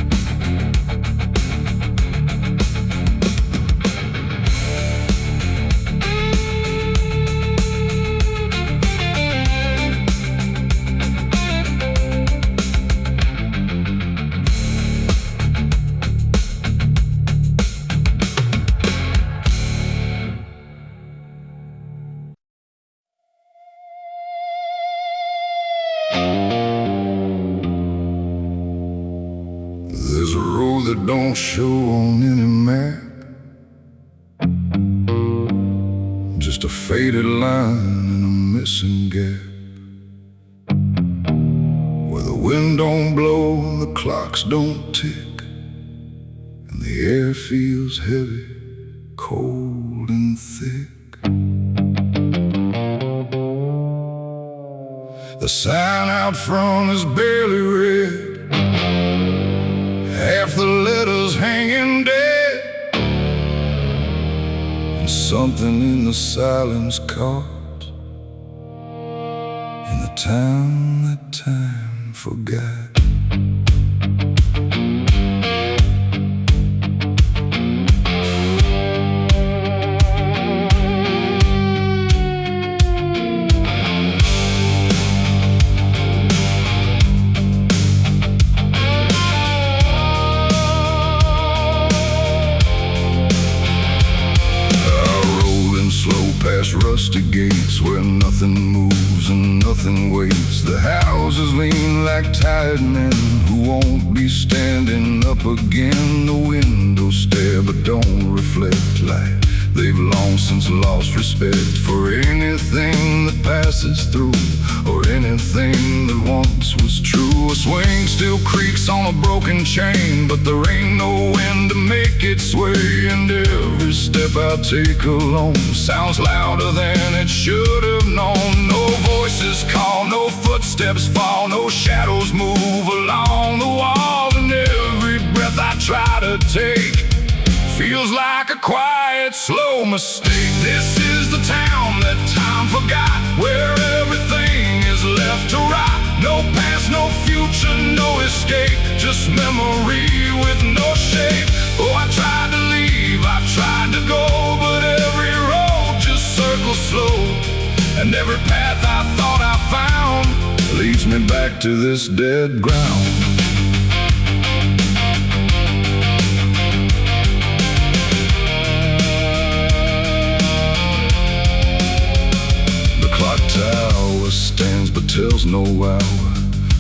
it don't show on any map. Just a faded line and a missing gap, where the wind don't blow and the clocks don't tick, and the air feels heavy, cold and thick. The sign out front is barely read, half the letters hanging dead, and something in the silence caught in the town that time forgot. Past rusty gates where nothing moves and nothing waits. The houses lean like tired men who won't be standing up again. The windows stare but don't reflect light. They've long since lost respect for anything that passes through, or anything that once was true. A swing still creaks on a broken chain, but there ain't no wind to make it sway. And every step I take alone sounds louder than it should have known. No voices call, no footsteps fall, no shadows move along the wall. And every breath I try to take feels like a quiet, slow mistake. This is the town that time forgot, where everything is left to rot. No past, no future, no escape, just memory with no shape. Oh, I tried to leave, I tried to go, but every road just circles slow. And every path I thought I found leads me back to this dead ground. Tower stands but tells no hour,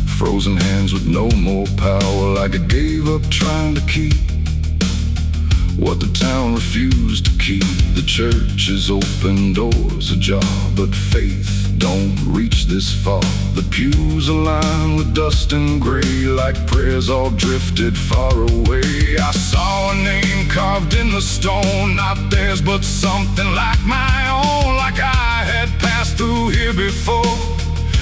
frozen hands with no more power, like it gave up trying to keep what the town refused to keep. The church's open doors ajar, but faith don't reach this far. The pews are lined with dust and gray, like prayers all drifted far away. I saw a name carved in the stone, not theirs but something like my own. Like I had passed through here before,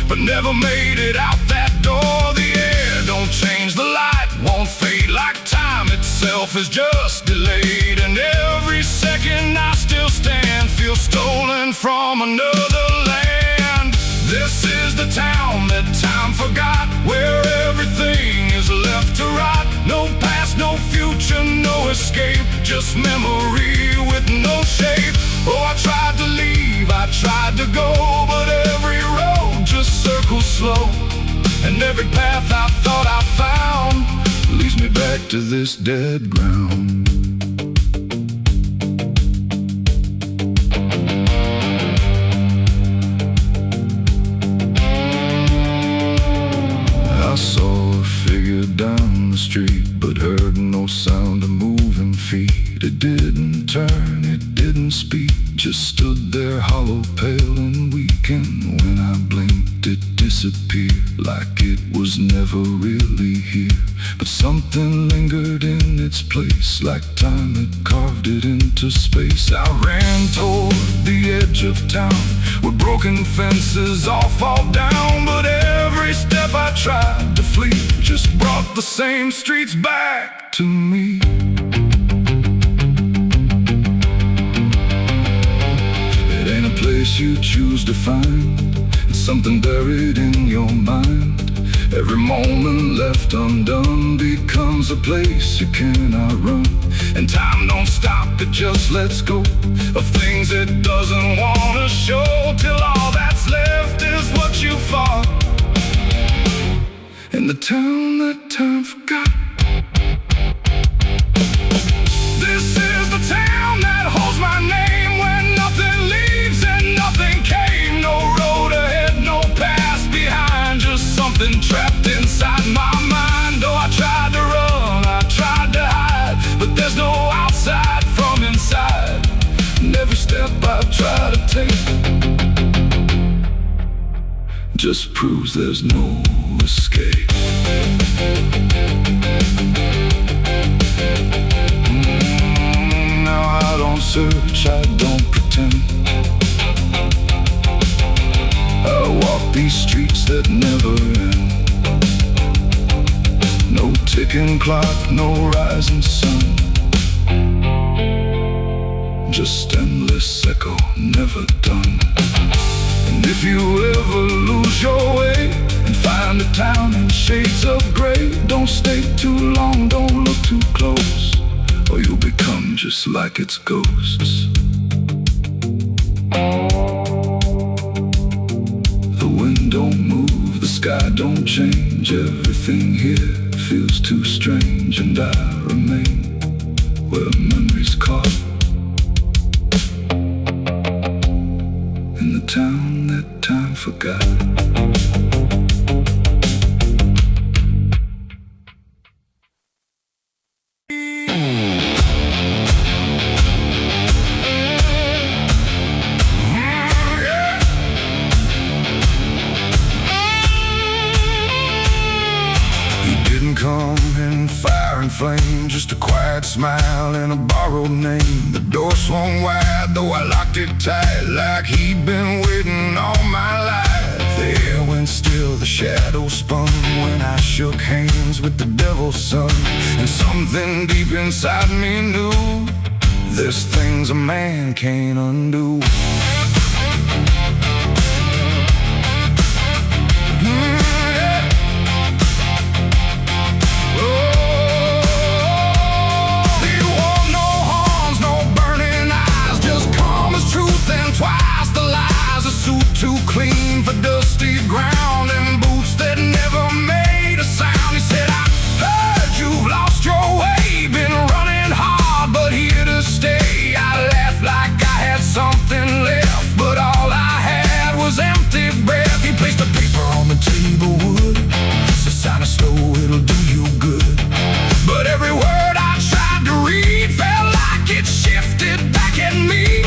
but never made it out that door. The air don't change, the light won't fade, like time itself is just delayed. And every second I still stand feels stolen from another land. This is the town that time forgot, where everything is left to rot. No past, no future, no escape, just memory with no shape. Oh, I tried to leave, I tried to go, but every road just circles slow. And every path I thought I found leads me back to this dead ground. I saw a figure down the street, but heard no sound of moving feet. It didn't turn, it didn't speak, just stood there hollow, pale and weak. And when I blinked, it disappeared, like it was never really here. But something lingered in its place, like time had carved it into space. I ran toward the edge of town, where broken fences all fall down. But every step I tried to flee just brought the same streets back to me. Place you choose to find, it's something buried in your mind. Every moment left undone becomes a place you cannot run. And time don't stop, it just lets go of things it doesn't wanna show, till all that's left is what you fought in the town that time forgot. This is the town that holds my name, when nothing leaves and nothing came. No road ahead, no past behind, just something trapped inside my mind. Oh, I tried to run, I tried to hide, just proves there's no escape. Now I don't search, I don't pretend. I walk these streets that never end. No ticking clock, no rising sun, just endless echo, never done. And if you ever lose your way and find a town in shades of gray, don't stay too long, don't look too close, or you'll become just like its ghosts. The wind don't move, the sky don't change, everything here feels too strange, and I remain where memories caught, in the town that time forgot. Come in fire and flame, just a quiet smile and a borrowed name. The door swung wide, though I locked it tight, like he'd been waiting all my life. The air went still, the shadows spun when I shook hands with the devil's son. And something deep inside me knew there's things a man can't undo. Too clean for dusty ground and boots that never made a sound. He said, I heard you've lost your way, been running hard but here to stay. I laughed like I had something left, but all I had was empty breath. He placed a paper on the table, wood, so sign it slow, it'll do you good. But every word I tried to read felt like it shifted back at me.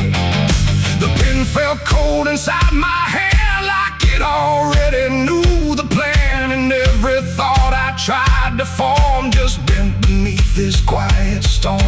The pen felt cold inside my hand, like it already knew the plan. And every thought I tried to form just bent beneath this quiet storm.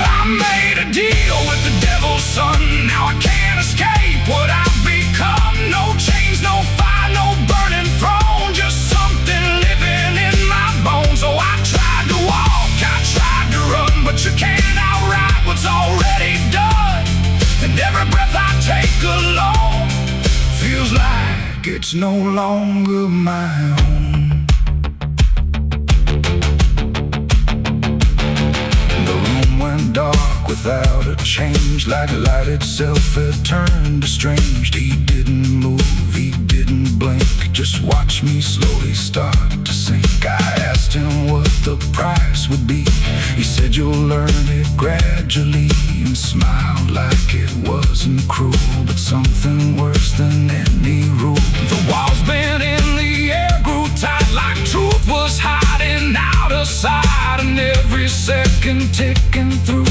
I made a deal with the devil's son, now I can't escape what I've become. No chains, no fire, no burning throne, just something living in my bones. So I tried to walk, I tried to run, but you can't outright what's already done. And every breath I take alone feels like it's no longer my own. The room went dark without a change, like light itself had turned estranged. He didn't move, he didn't blink, just watch me slowly start to sink. I asked him what the price would be. He said, you'll learn it gradually, and smiled like it wasn't cruel, but something worse than any rule. The walls bent in the air, grew tight, like truth was hiding out of sight. And every second ticking through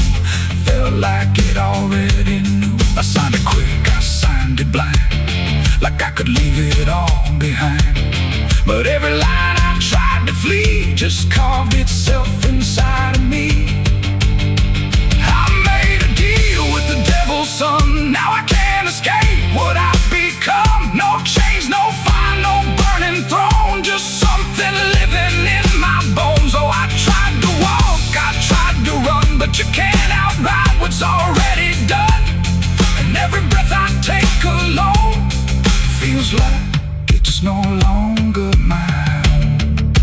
felt like it already knew. I signed it quick, I signed it blind, like I could leave it all behind. But every line I tried to flee just carved itself inside of me. I made a deal with the devil's son, now I can't escape what I've become. No chains, no fire, no burning throne, just something living in my bones. Oh, I tried to walk, I tried to run, but you can't outright what's already done. And every breath I take alone feels like it's no longer my own.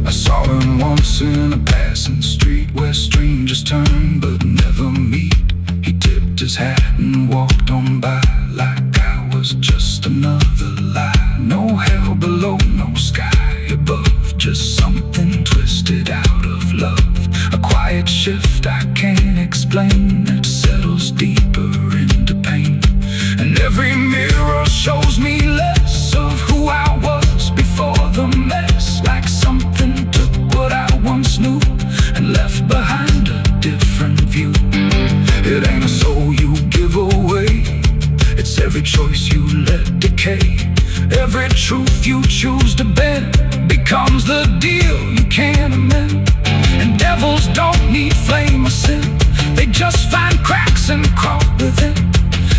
I saw him once in a passing street where strangers turn but never meet. He tipped his hat and walked on by like I was just another lie. No hell below, no sky above, just something twisted out of love. A quiet shift I can't explain that settles deeper into pain. And every mirror shows me less of who I was before the mess, like something took what I once knew and left behind a different view. It ain't a soul you give away, it's every choice you let truth you choose to bend becomes the deal you can't amend. And devils don't need flame or sin, they just find cracks and crawl within,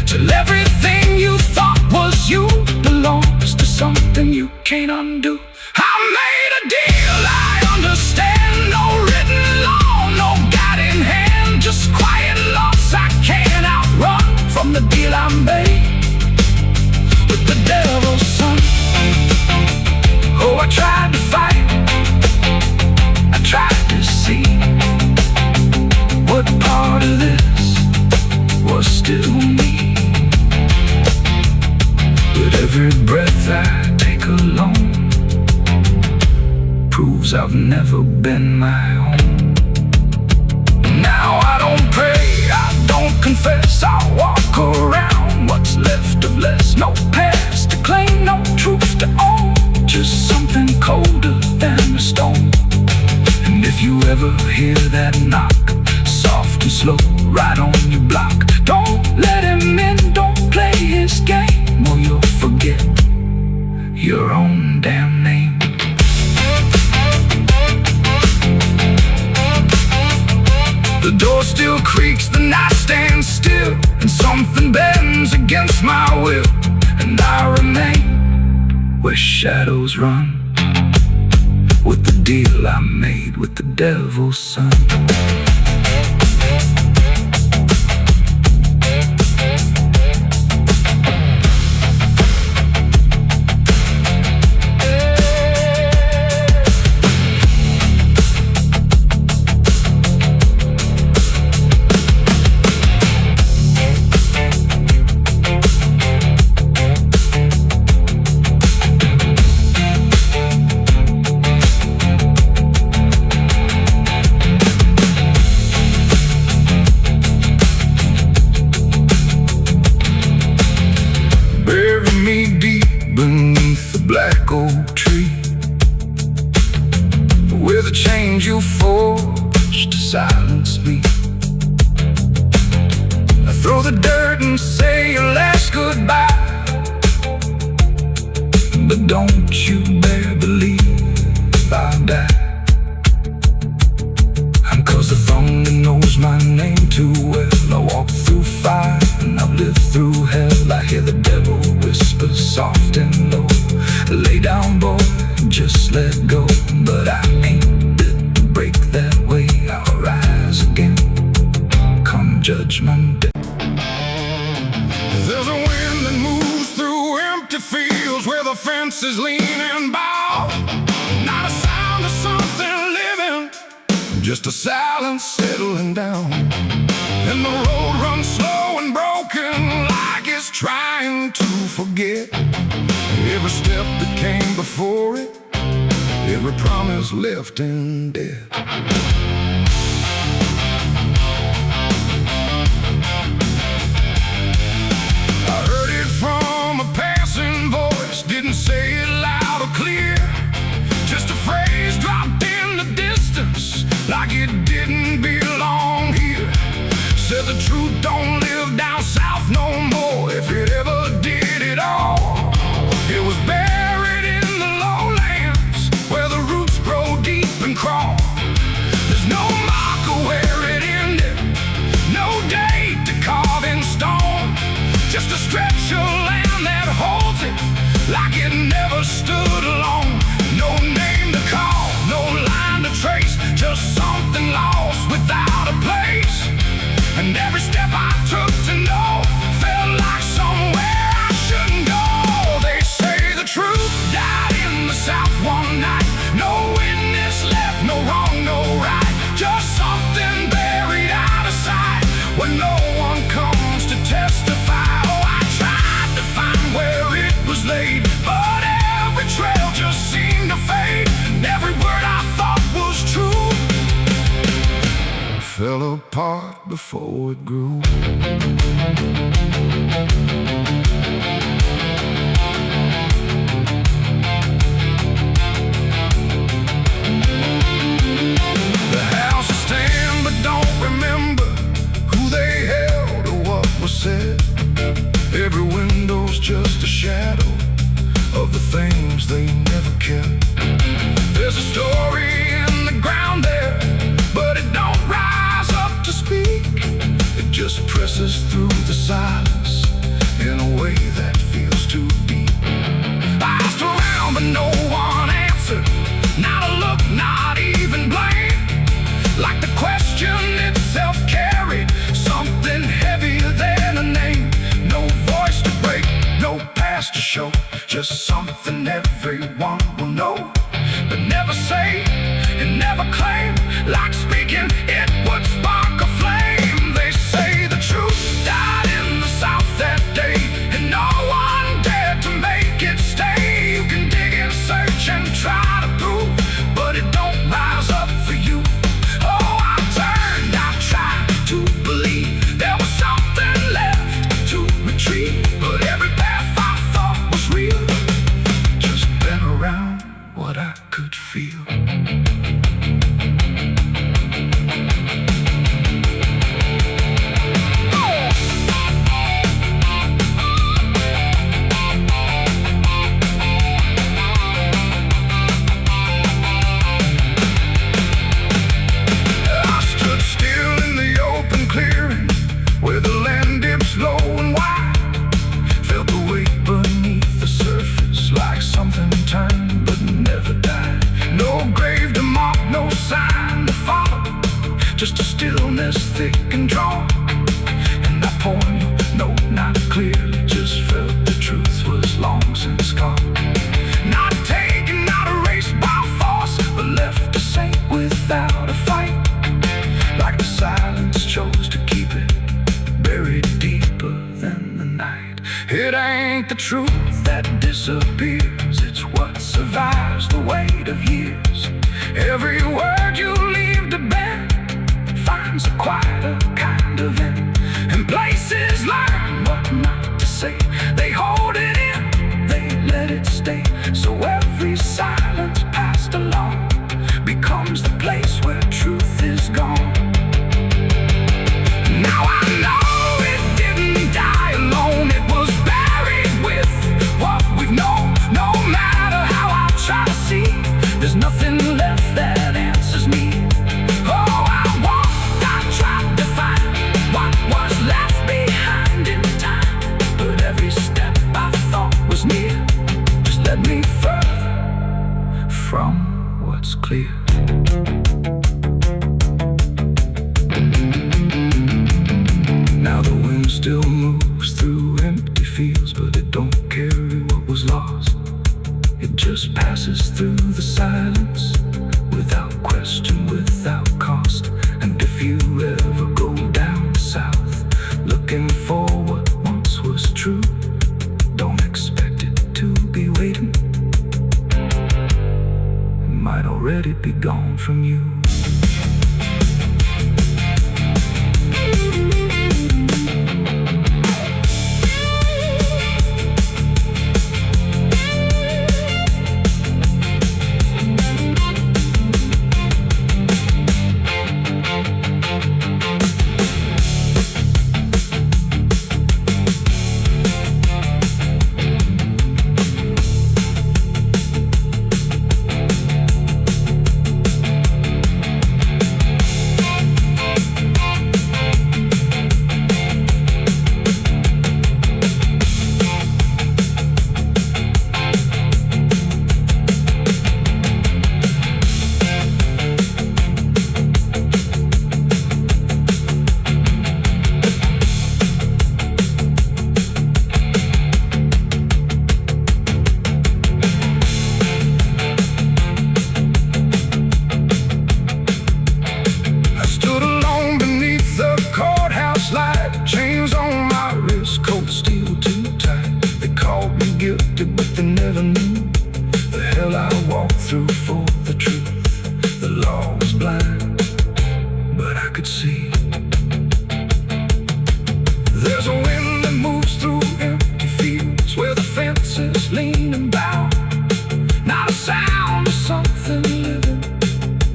till everything you thought was you belongs to something you can't undo. I made a deal I understand, no written law, no guiding hand, just quiet loss I can't outrun from the deal I made with the devil's son. Oh, I tried to fight, I tried to see what part of this was still me. But every breath I take alone proves I've never been my own. Now I don't pray, I don't confess, I walk around what's left of less. No past to claim, no truth to own, just something colder than a stone. And if you ever hear that knock, soft and slow, right on your block, don't let him in, don't play his game, or you'll forget your own damn name. The door still creaks, the night stands still, and something bends against my will, and I remain where shadows run with the deal I made with the devil's son. Beneath the black oak tree, with a change you forged to silence me. I throw the dirt and say your last goodbye, but don't you dare believe I'll die. And 'cause the thunder knows my name too well, I walk through fire and I've lived through hell. I hear the devil whisper soft and low, lay down boy, just let go. But I ain't built to break that way, I'll rise again come judgment day. There's a wind that moves through empty fields where the fence is lean and bowed. Not a sound of something living, just a silence settling down. And the road runs slow and broken, like it's trying to forget every step that came before it, every promise left in death. I heard it from a passing voice, didn't say it loud or clear, just a phrase dropped in the distance, like it didn't belong here. Said the truth don't live down south no more, if it ever did at all. It was buried in the lowlands, where the roots grow deep and crawl. There's no marker where it ended, no date to carve in stone, just a stretch of land that holds it, like it never stood alone. No name to call, no line to trace, just something lost without a place. And every step I took to know felt like somewhere I shouldn't go. They say the truth died in the south one night, no witness left, no wrong, no right, just something buried out of sight when no one comes to testify. Oh, I tried to find where it was laid, but every trail just seemed to fade, and every word I thought was true fell apart before it grew. The houses stand but don't remember who they held or what was said. Every window's just a shadow of the things they never kept. There's a story in the ground there, but it don't rise up to speak. It just presses through the silence in a way that feels too deep. I asked around but no one answered, not a look, not even blame. Like the question itself carried something heavier than a name. No voice to break, no past to show, just something everyone will know, but never say and never claim. Like speaking, it would spark a flame. They say the truth died in the South that day, and no one dared to make it stay. You can dig and search and try to prove, but it don't rise up for you. Oh, I turned, I tried to believe there was something left to retrieve, but every path I thought was real just bent around what I could feel. Where the land dips low and wide, felt the weight beneath the surface, like something turned but never died. No grave to mark, no sign to follow, just a stillness thick and drawn. And I pointed, no, not clearly, just felt the truth was long since gone. Not taken, not erased by force, but left to sink without a fight. Like the silence chose to keep it buried deeper than the night. It ain't the truth that disappears, it's what survives the weight of years. Every word you leave to bed finds a quieter kind of end, and places learn what not to say. They hold it in, they let it stay. So every silence passed along becomes the place where truth is gone. Now I know it didn't die alone, it was buried with what we've known. No matter how I try to see, there's nothing left that answers me. Oh, I walked, I tried to find what was left behind in time, but every step I thought was near just led me further from what's clear. Now the wind still moves through empty fields, but it don't carry what was lost. It just passes through the silence, without question, without cost. And if you ever go down south, looking for what once was true, don't expect it to be waiting. It might already be gone from you.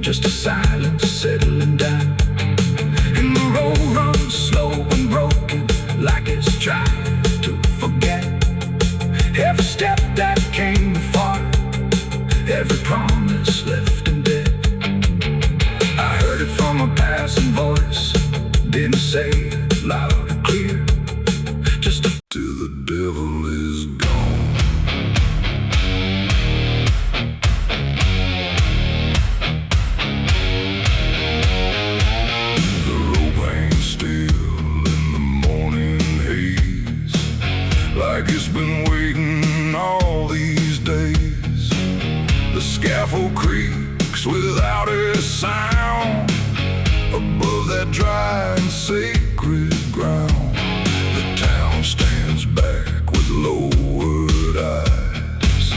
Just a silence settling down, and the road runs slow and broken, like it's trying to forget. Every step that came before, every promise left in bed. I heard it from a passing voice, didn't say it loud and clear, just a till the devil is gone. The rope hangs still in the morning haze, like it's been waiting all these days. The scaffold creaks without a sound above that dry and sacred ground. The town stands back with lowered eyes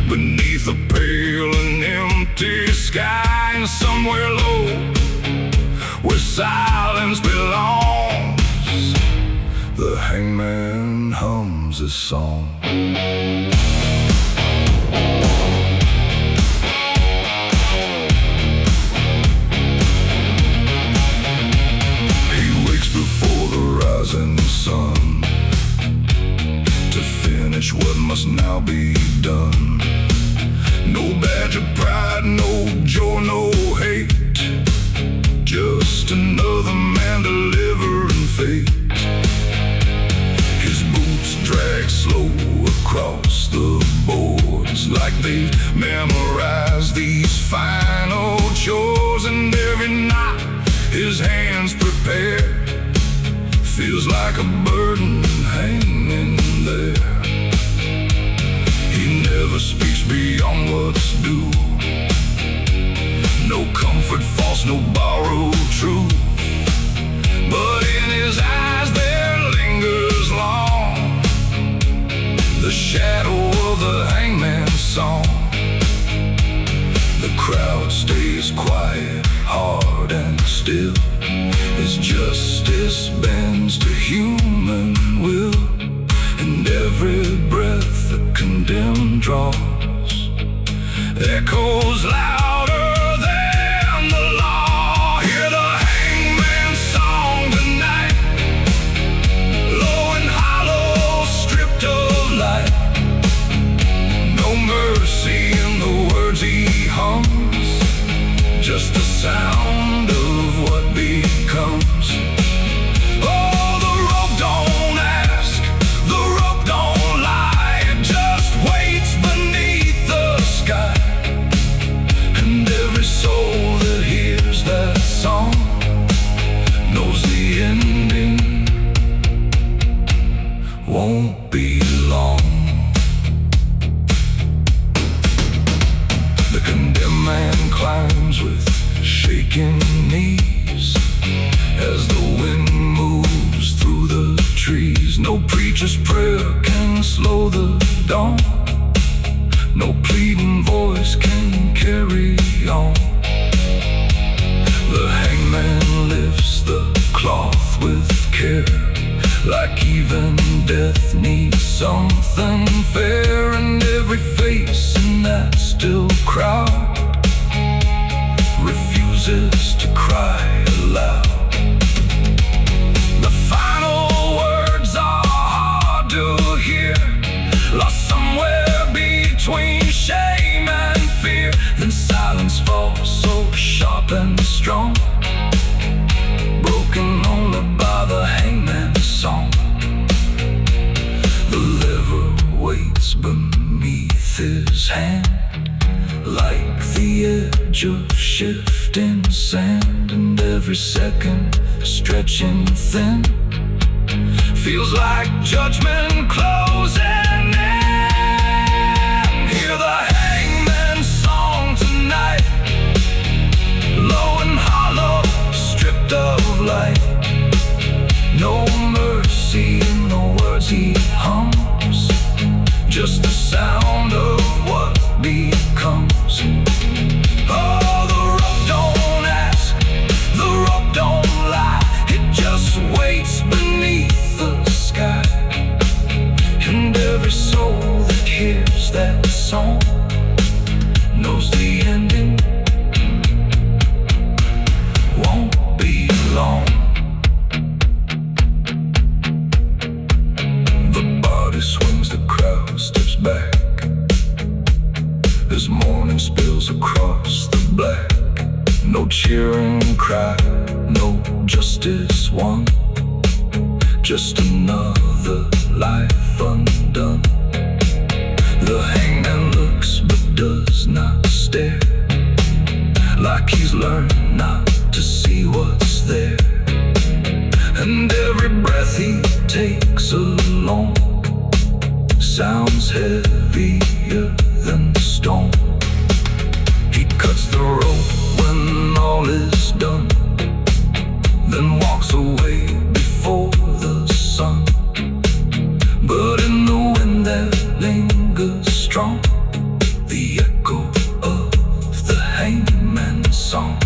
beneath a pale and empty sky, and somewhere low where silence belongs, the hangman hums a song. Before the rising sun, to finish what must now be done. No badge of pride, no joy, no hate, just another man delivering fate. His boots drag slow across the boards, like they've memorized these final chores. And every night his hands prepare, feels like a burden hanging there. He never speaks beyond what's due, no comfort false, no borrowed truth. But in his eyes there lingers long the shadow of the hangman's song. The crowd stays quiet, hard and still, as justice bends to human will. And every breath the condemned draws echoes louder than the law. Hear the hangman's song tonight, low and hollow, stripped of light. No mercy in the words he hums, just the sound of what becomes. Oh, the rope don't ask, the rope don't lie, it just waits beneath the sky. And every soul that hears that song knows the ending won't be long. The condemned man climbs with shaking knees as the wind moves through the trees. No preacher's prayer can slow the dawn, no pleading voice can carry on. The hangman lifts the cloth with care, like even death needs something fair. And every face in that still crowd refuses to cry aloud. The final words are hard to hear, lost somewhere between shame and fear. Then silence falls so sharp and strong, broken only by the hangman's song. The lever waits beneath his hand, like the edge of shifting sand. And every second stretching thin feels like judgment closing in. Hear the hangman's song tonight, low and hollow, stripped of light. No mercy in the words he hums, just the sound of what becomes. Oh, the rope don't ask, the rope don't lie, it just waits beneath the sky. And tried, no justice won. Just another life undone. The hangman looks but does not stare, like he's learned not to see what's there. And every breath he takes alone sounds heavier than stone. He cuts the rope when all is done, then walks away before the sun. But in the wind there lingers strong the echo of the hangman's song.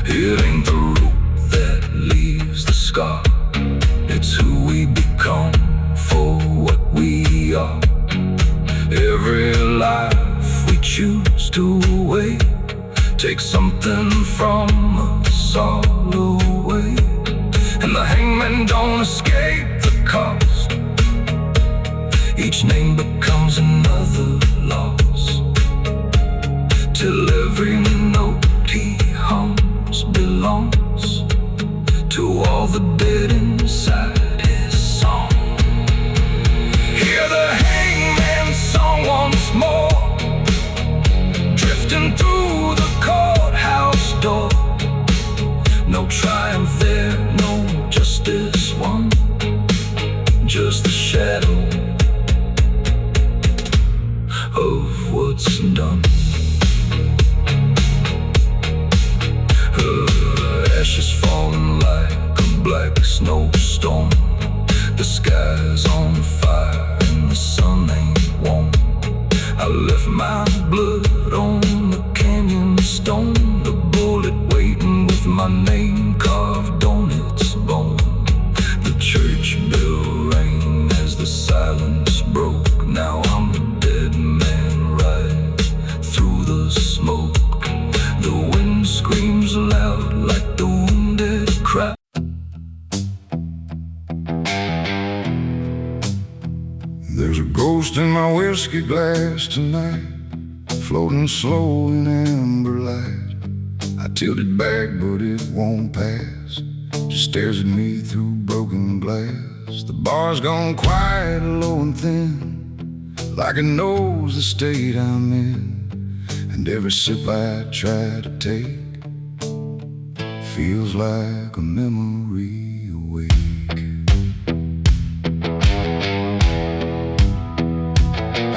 It ain't the rope that leaves the scar, it's who we become for what we are. Every life we choose to wait takes something from us all away. And the hangman don't escape the cost. Each name becomes another loss, till every note he hums belongs to all the dead inside his song. Hear the hangman's song once more, drifting through the courthouse door. No triumph there, no justice won, just the shadow of what's done. Ashes falling like a black snowstorm. The sky's on fire and the sun ain't warm. I left my blood on the canyon stone, the bullet waiting with my name carved on its bone. The church bell rang as the silence broke. Now I'm a dead man right through the smoke. The wind screams loud like the wounded cry. There's a ghost in my whiskey glass tonight, floating slow in amber light. I tilt it back but it won't pass, just stares at me through broken glass. The bar's gone quiet, low and thin, like it knows the state I'm in. And every sip I try to take feels like a memory awake.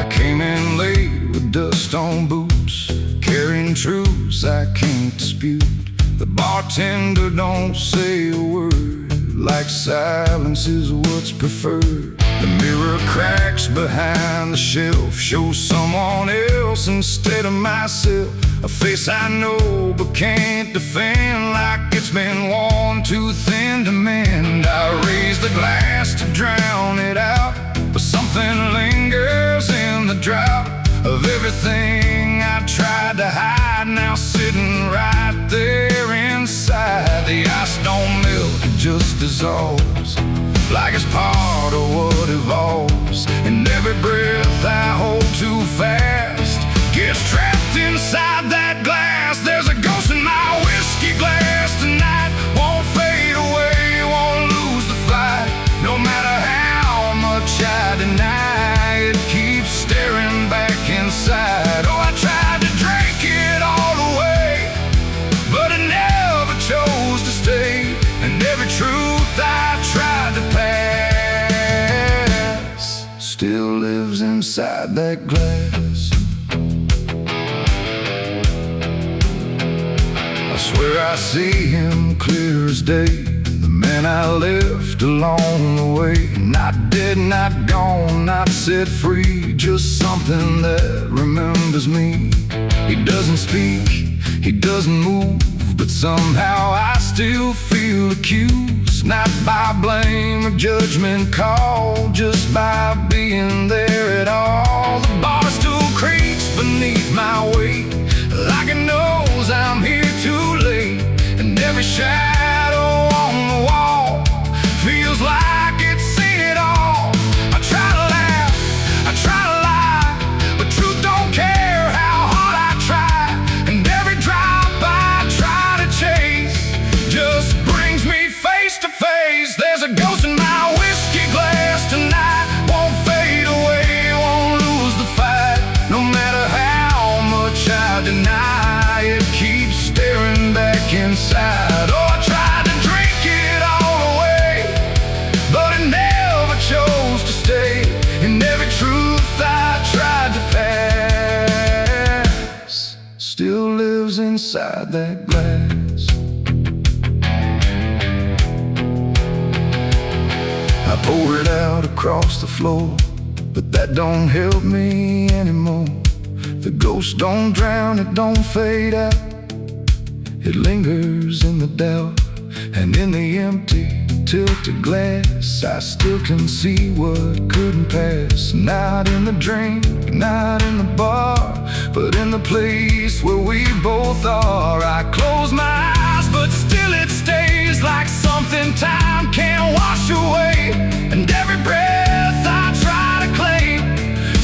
I came in late with dust on boots, carrying truths I can't dispute. The bartender don't say a word, like silence is what's preferred. The mirror cracks behind the shelf, shows someone else instead of myself. A face I know but can't defend, like it's been worn too thin to mend. I raise the glass to drown it out, but something lingers in the drought of everything I tried to hide, now sitting right there inside. The ice don't melt, it just dissolves, like it's part of what evolves. And every breath I hold too fast gets trapped inside that glass. There's a ghost in my whiskey glass tonight, won't fade away, won't lose the fight. No matter how much I deny, it keeps staring back inside. Oh, I tried to drink it all away, but it never chose to stay. And every truth I tried to pass still lives inside that glass. I swear I see him clear as day, the man I left along the way. Not dead, not gone, not set free, just something that remembers me. He doesn't speak, he doesn't move, but somehow I still feel accused. Not by blame or judgment call, just by being there at all. The bar stool creaks beneath my weight, like it knows I'm here too late. And every shadow on the wall feels like it's seen it all. I try to laugh, I try to lie, but truth don't care how hard I try. And every drop I try to chase inside that glass. I pour it out across the floor, but that don't help me anymore. The ghost don't drown, it don't fade out. It lingers in the doubt, and in the empty, tilted glass I still can see what couldn't pass. Not in the drink, not in the bar, but in the place where we both are. I close my eyes, but still it stays like something time can't wash away. And every breath I try to claim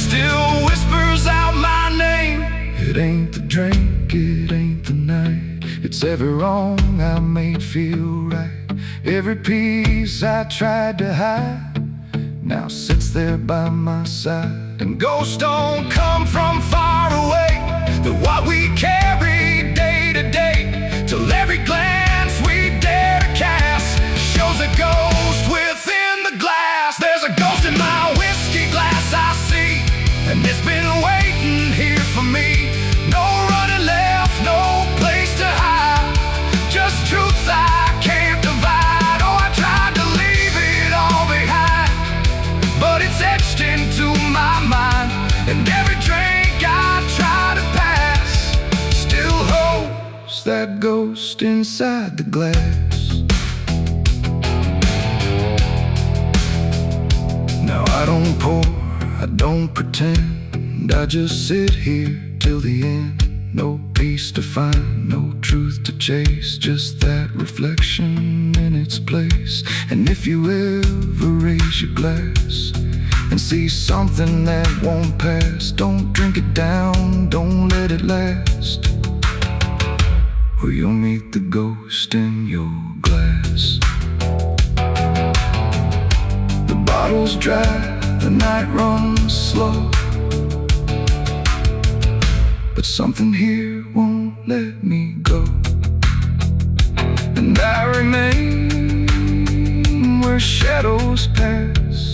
still whispers out my name. It ain't the drink, it ain't the night, it's every wrong I made feel right. Every piece I tried to hide now sits there by my side. And ghosts don't come from far away, they're what we carry day to day, till every glance we dare to cast shows a ghost within the glass. There's a ghost in my whiskey glass I see, and it's been waiting here for me. No running left, no place to hide, just truth I can't divide. Oh, I tried to leave it all behind, but it's etched into my mind. And every drink I try to pass still holds that ghost inside the glass. Now I don't pour, I don't pretend, I just sit here till the end. No peace to find, no truth to chase, just that reflection in its place. And if you ever raise your glass and see something that won't pass, don't drink it down, don't let it last, or you'll meet the ghost in your glass. The bottle's dry, the night runs slow, but something here won't let me go. And I remain where shadows pass,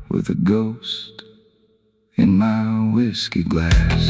with a ghost in my whiskey glass.